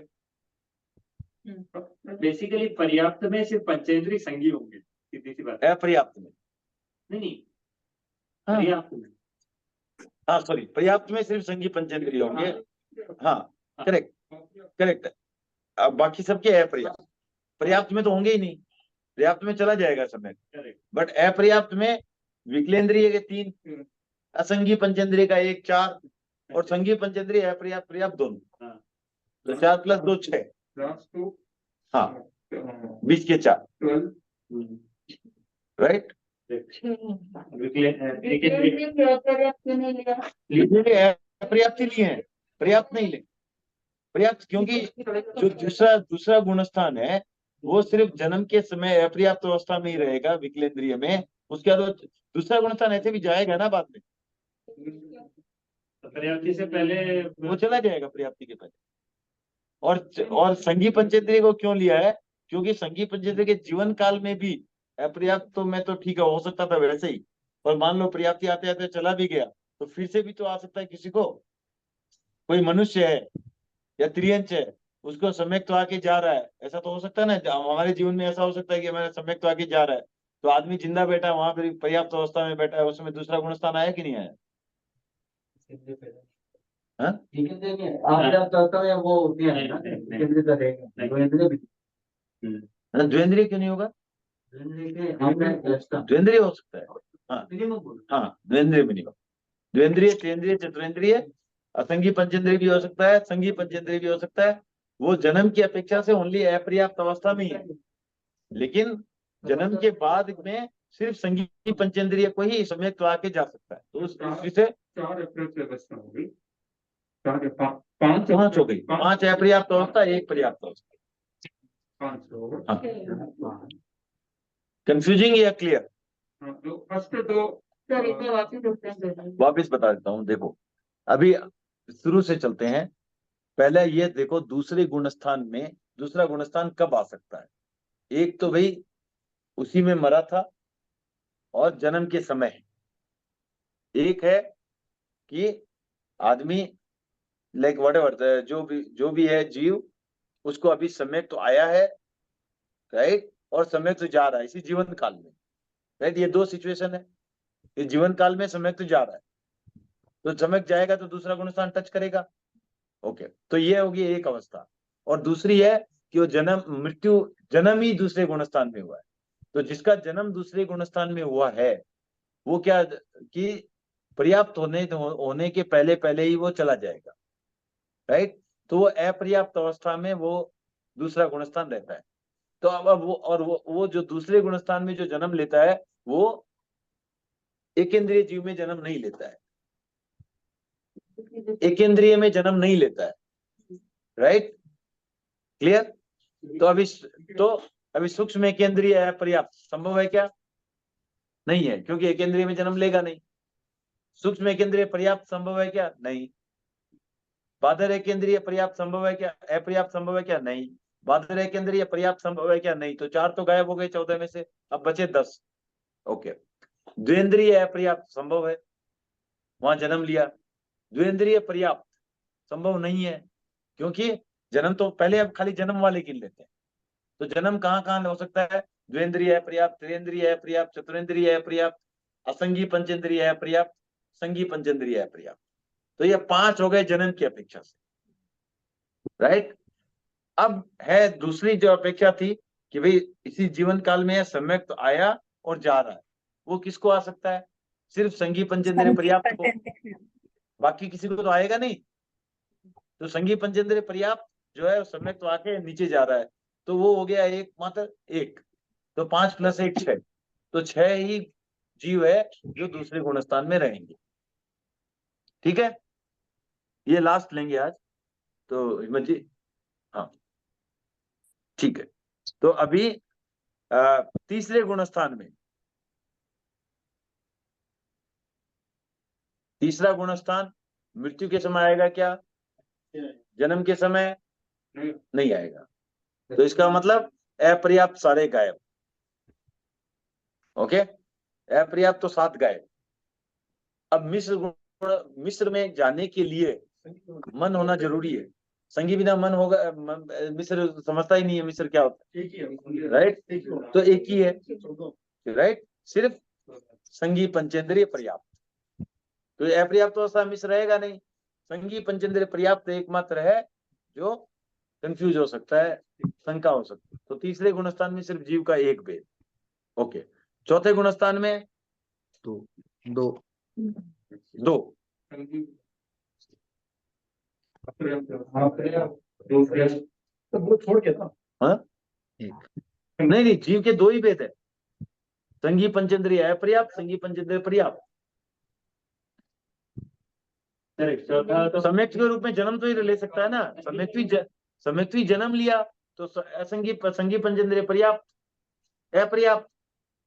बेसिकली पर्याप्त में सिर्फ पंचेंद्रिय संगी होंगे, सीधी सी बात है। अपर्याप्त में, नहीं, हाँ पर्याप्त में, हाँ सॉरी, पर्याप्त में सिर्फ संगी पंचेंद्रिय होंगे, हाँ करेक्ट करेक्ट। अब बाकी सबके अपर्याप्त, पर्याप्त में तो होंगे ही नहीं, पर्याप्त में चला जाएगा समय, बट अपर्याप्त में विकलेंद्रिय के 3, असंगी पंचेंद्रिय का 1, 4, और संगी पंचेंद्रिय अपर्याप्त पर्याप्त दोनों, तो 4 + 2 6, हाँ 20 के 4, राइट। अपर्याप्त ही लिए हैं, पर्याप्त नहीं ले, पर्याप्त, क्योंकि जो दूसरा दूसरा गुणस्थान है वो सिर्फ जन्म के समय अपर्याप्त अवस्था में ही रहेगा विकलेंद्रिय में, उसके बाद वो दूसरा गुणस्थान ऐसे भी जाएगा ना बाद में, पर्याप्ति से पहले वो चला जाएगा पर्याप्ति के पहले। और संघी पंचेंद्रिय को क्यों लिया है, क्योंकि संघी पंचेंद्रिय के जीवन काल में भी अपर्याप्त तो मैं तो ठीक है हो सकता था वैसे ही, पर मान लो पर्याप्ति आते आते चला भी गया तो फिर से भी तो आ सकता है किसी को, कोई मनुष्य है या त्रियंच है उसको सम्यक तो आके जा रहा है, ऐसा तो हो सकता है ना, हमारे जीवन में ऐसा हो सकता है कि हमारा सम्यक तो आके जा रहा है, तो आदमी जिंदा बैठा है वहां पर पर्याप्त अवस्था में बैठा है, उसमें दूसरा गुणस्थान आया कि नहीं आया? हाँ? वो केंद्रीय रहेगा, द्विंद्रिय भी। द्वेंद्रिय क्यों नहीं होगा? द्वेंद्रिय हो सकता है, हाँ द्वेंद्रिय भी नहीं होगा, द्वेंद्रिय त्रिंद्रिय चतुरेंद्रिय असंगी पंचेंद्रिय भी हो सकता है, संगी पंचेंद्रिय भी हो सकता है, वो जन्म की अपेक्षा से ओनली अपर्याप्त अवस्था में ही है, लेकिन जन्म के बाद में सिर्फ संगी पंचेंद्रिय को ही सम्यक तो आके जा सकता है, तो उस दृष्टि से 4 अपर्याप्त अवस्था हो गई, 5 पांच हो गई, 5 अपर्याप्त अवस्था, 1 पर्याप्त अवस्था। 5 हो गए। हाँ। कंफ्यूजिंग या क्लियर? हाँ, तो फर्स्ट तो सर एक बार वापस उत्तर दे दीजिए। वापिस बता देता हूँ, देखो अभी शुरू से चलते हैं, पहले ये देखो दूसरे गुणस्थान में दूसरा गुणस्थान कब आ सकता है, एक तो भाई उसी में मरा था और जन्म के समय है, एक है कि आदमी लाइक व्हाटएवर जो भी है जीव, उसको अभी सम्यक तो आया है, राइट, और सम्यक तो जा रहा है इसी जीवन काल में, राइट, ये 2 सिचुएशन है, इस जीवन काल में सम्यक तो जा रहा है, तो सम्यक जाएगा तो दूसरा गुणस्थान टच करेगा, ओके, तो ये होगी एक अवस्था, और दूसरी है कि वो जन्म ही दूसरे गुणस्थान में हुआ है, तो जिसका जन्म दूसरे गुणस्थान में हुआ है वो क्या कि पर्याप्त होने के पहले पहले ही वो चला जाएगा, राइट, तो वो अपर्याप्त अवस्था में वो दूसरा गुणस्थान रहता है, तो अब वो जो दूसरे गुणस्थान में जो जन्म लेता है वो एकेंद्रिय जीव में जन्म नहीं लेता है, एकेंद्रिय में जन्म नहीं लेता है, राइट, क्लियर? तो अभी सूक्ष्म एकेंद्रिय अपर्याप्त संभव है क्या? नहीं है, क्योंकि एकेंद्रिय में जन्म लेगा नहीं। सूक्ष्म एकेंद्रिय पर्याप्त संभव है क्या? नहीं। बादर एकेंद्रिय पर्याप्त संभव है क्या? अपर्याप्त संभव है क्या? नहीं। बादर एकेंद्रिय पर्याप्त संभव है क्या? नहीं। तो 4 तो गायब हो गए 14 में से, अब बचे 10। ओके, द्विंद्रिय अपर्याप्त संभव है, वहां जन्म लिया। द्विंद्रिय पर्याप्त संभव नहीं है, क्योंकि जन्म तो पहले अब खाली जन्म वाले गिन लेते हैं, तो जन्म कहाँ कहाँ हो सकता है? द्विंद्रिय पर्याप्त, त्रिंद्रिय पर्याप्त, चतुरेंद्रिय पर्याप्त, असंगी पंचेंद्रिय पर्याप्त, संगी पंचेंद्रिय पर्याप्त। तो ये 5 हो गए जन्म की अपेक्षा से, राइट। अब है दूसरी जो अपेक्षा थी कि भाई इसी जीवन काल में सम्यक तो आया और जा रहा है, वो किसको आ सकता है? सिर्फ संगी पंचेंद्रिय पर्याप्त को, बाकी किसी को तो आएगा नहीं। तो संगी पंचेंद्रिय पर्याप्त जो है सम्यक तो आके नीचे जा रहा है, तो वो हो गया एक, मात्र एक, तो 5 + 1 6, तो 6 ही जीव है जो दूसरे गुणस्थान में रहेंगे। ठीक है, ये लास्ट लेंगे आज तो हिम्मत जी। हाँ ठीक है, तो अभी तीसरे गुणस्थान में, तीसरा गुणस्थान मृत्यु के समय आएगा क्या? जन्म के समय नहीं आएगा, तो इसका मतलब अपर्याप्त सारे गायब। ओके, अपर्याप्त तो 7 गायब। अब मिस्र में जाने के लिए मन होना जरूरी है, संगी बिना मन होगा, मिस्र समझता ही नहीं है मिस्र क्या होता है, राइट, तो एक ही है, राइट, सिर्फ संगी पंचेंद्रिय पर्याप्त। तो अपर्याप्त अवस्था मिस्र रहेगा नहीं, संगी पंचेंद्रिय पर्याप्त एकमात्र है जो कंफ्यूज हो सकता है, शंका हो सकती है। तो तीसरे गुणस्थान में सिर्फ जीव का एक भेद। ओके, चौथे गुणस्थान में दो तो वो छोड़ के था। हाँ नहीं, जीव के 2 ही भेद है, संगी पंचेंद्रिय अपर्याप्त, संगी पंचेंद्रिय पर्याप्त। करेक्ट। चौथा तो सम्यक्त के रूप में जन्म तो ही ले सकता है ना, सम्यक्त्वी जन्म लिया तो असंगी संगी पंचेंद्रिय पर्याप्त अपर्याप्त,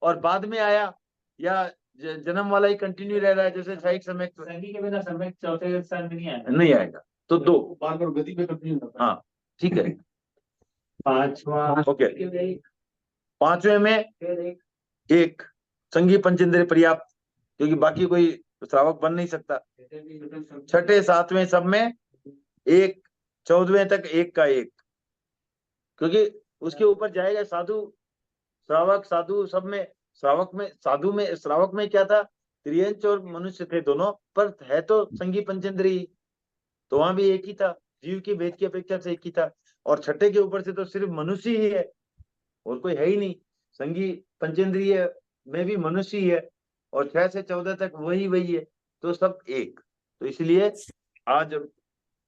और बाद में आया या जन्म वाला ही कंटिन्यू रह रहा है, जैसे सहायक सम्यक्त संगी के बिना सम्यक चौथे स्थान में नहीं आएगा। नहीं आएगा, तो 2। बार बार गति पे कंटिन्यू होता है। हाँ ठीक है। पांचवा ओके, पांचवे में एक संगी पंचेंद्रिय पर्याप्त, क्योंकि बाकी कोई श्रावक बन नहीं सकता। छठे सातवें सब में एक, 14वें तक एक का एक, क्योंकि उसके ऊपर जाएगा साधु श्रावक, साधु सब में, श्रावक में साधु में श्रावक में क्या था, त्रियंच और मनुष्य थे दोनों, पर है तो संगी पंचेंद्रिय, तो वहां भी एक ही था, जीव की भेद की अपेक्षा से एक ही था। और छठे के ऊपर से तो सिर्फ मनुष्य ही है और कोई है ही नहीं, संगी पंचेंद्रिय में भी मनुष्य ही है, और 6 से 14 तक वही है, तो सब एक। तो इसलिए आज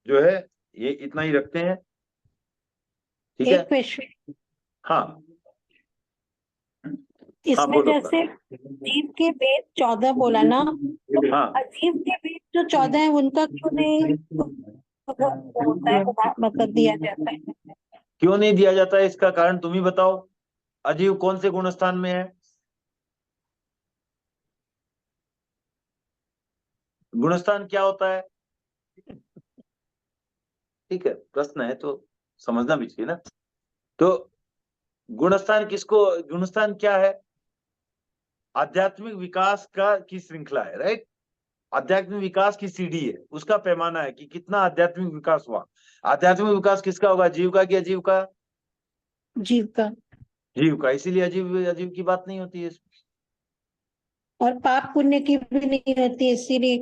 जो है ये इतना ही रखते हैं, ठीक है। एक क्वेश्चन, हाँ इसमें बोलो। जैसे जीव के भेद 14 बोला ना, तो हाँ अजीव के भेद जो 14 है उनका क्यों नहीं होता है, मतलब दिया जाता है? क्यों नहीं दिया जाता है, इसका कारण तुम ही बताओ। अजीव कौन से गुण स्थान में है? गुणस्थान क्या होता है? ठीक है, प्रश्न है तो समझना भी चाहिए ना। तो गुणस्थान किसको, गुणस्थान क्या है? आध्यात्मिक विकास का की श्रृंखला है, राइट। आध्यात्मिक विकास की सीढ़ी है, उसका पैमाना है कि कितना आध्यात्मिक विकास हुआ। आध्यात्मिक विकास किसका होगा, जीव का कि अजीव का? जीव का। जीव का, इसीलिए अजीव अजीव की बात नहीं होती है इसमें। और पाप पुण्य की भी नहीं होती, इसीलिए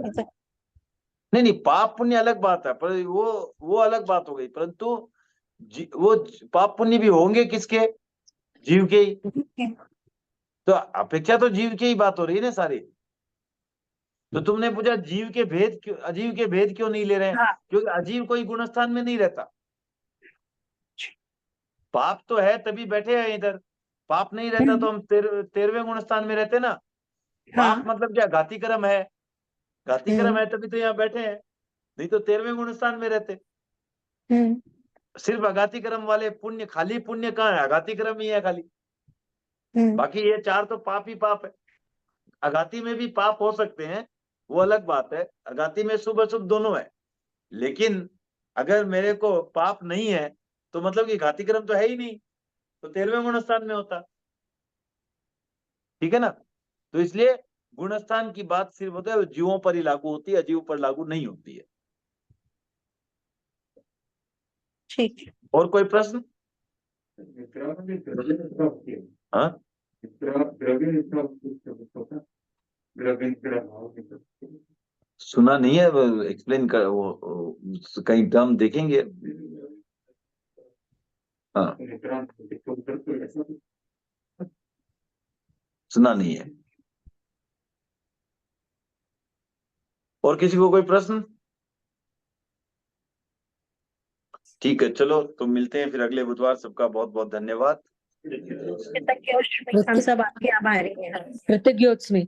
नहीं, पाप पुण्य अलग बात है, पर वो अलग बात हो गई, परंतु वो पाप पुण्य भी होंगे किसके, जीव के ही। तो अपेक्षा तो जीव की ही बात हो रही है ना सारी। तो तुमने पूछा जीव के भेद क्यों, अजीव के भेद क्यों नहीं ले रहे हैं? हाँ। क्योंकि अजीव कोई गुणस्थान में नहीं रहता। पाप तो है तभी बैठे हैं इधर, पाप नहीं रहता तो हम 13वें गुणस्थान में रहते ना। पाप मतलब क्या, घाती कर्म है, घाती कर्म है तभी तो यहाँ बैठे हैं, नहीं तो 13वें गुणस्थान में रहते। सिर्फ अघाती कर्म वाले पुण्य, खाली पुण्य कहाँ है, अघाती कर्म ही है खाली, बाकी ये 4 तो पाप ही पाप है। अघाती में भी पाप हो सकते हैं, वो अलग बात है, अघाती में शुभ अशुभ दोनों है। लेकिन अगर मेरे को पाप नहीं है तो मतलब कि घाती कर्म तो है ही नहीं, तो 13वें गुणस्थान में होता, ठीक है ना। तो इसलिए गुणस्थान की बात सिर्फ होता है जीवों पर ही लागू होती है, अजीवों पर लागू नहीं होती है। ठीक। और कोई प्रश्न? हाँ, सुना नहीं है, एक्सप्लेन कर, वो कहीं टर्म देखेंगे। हाँ, सुना नहीं है। और किसी को कोई प्रश्न? ठीक है, चलो तो मिलते हैं फिर अगले बुधवार। सबका बहुत बहुत धन्यवाद। हम सब आपके आभारी हैं। कृतज्ञोत्स्मि।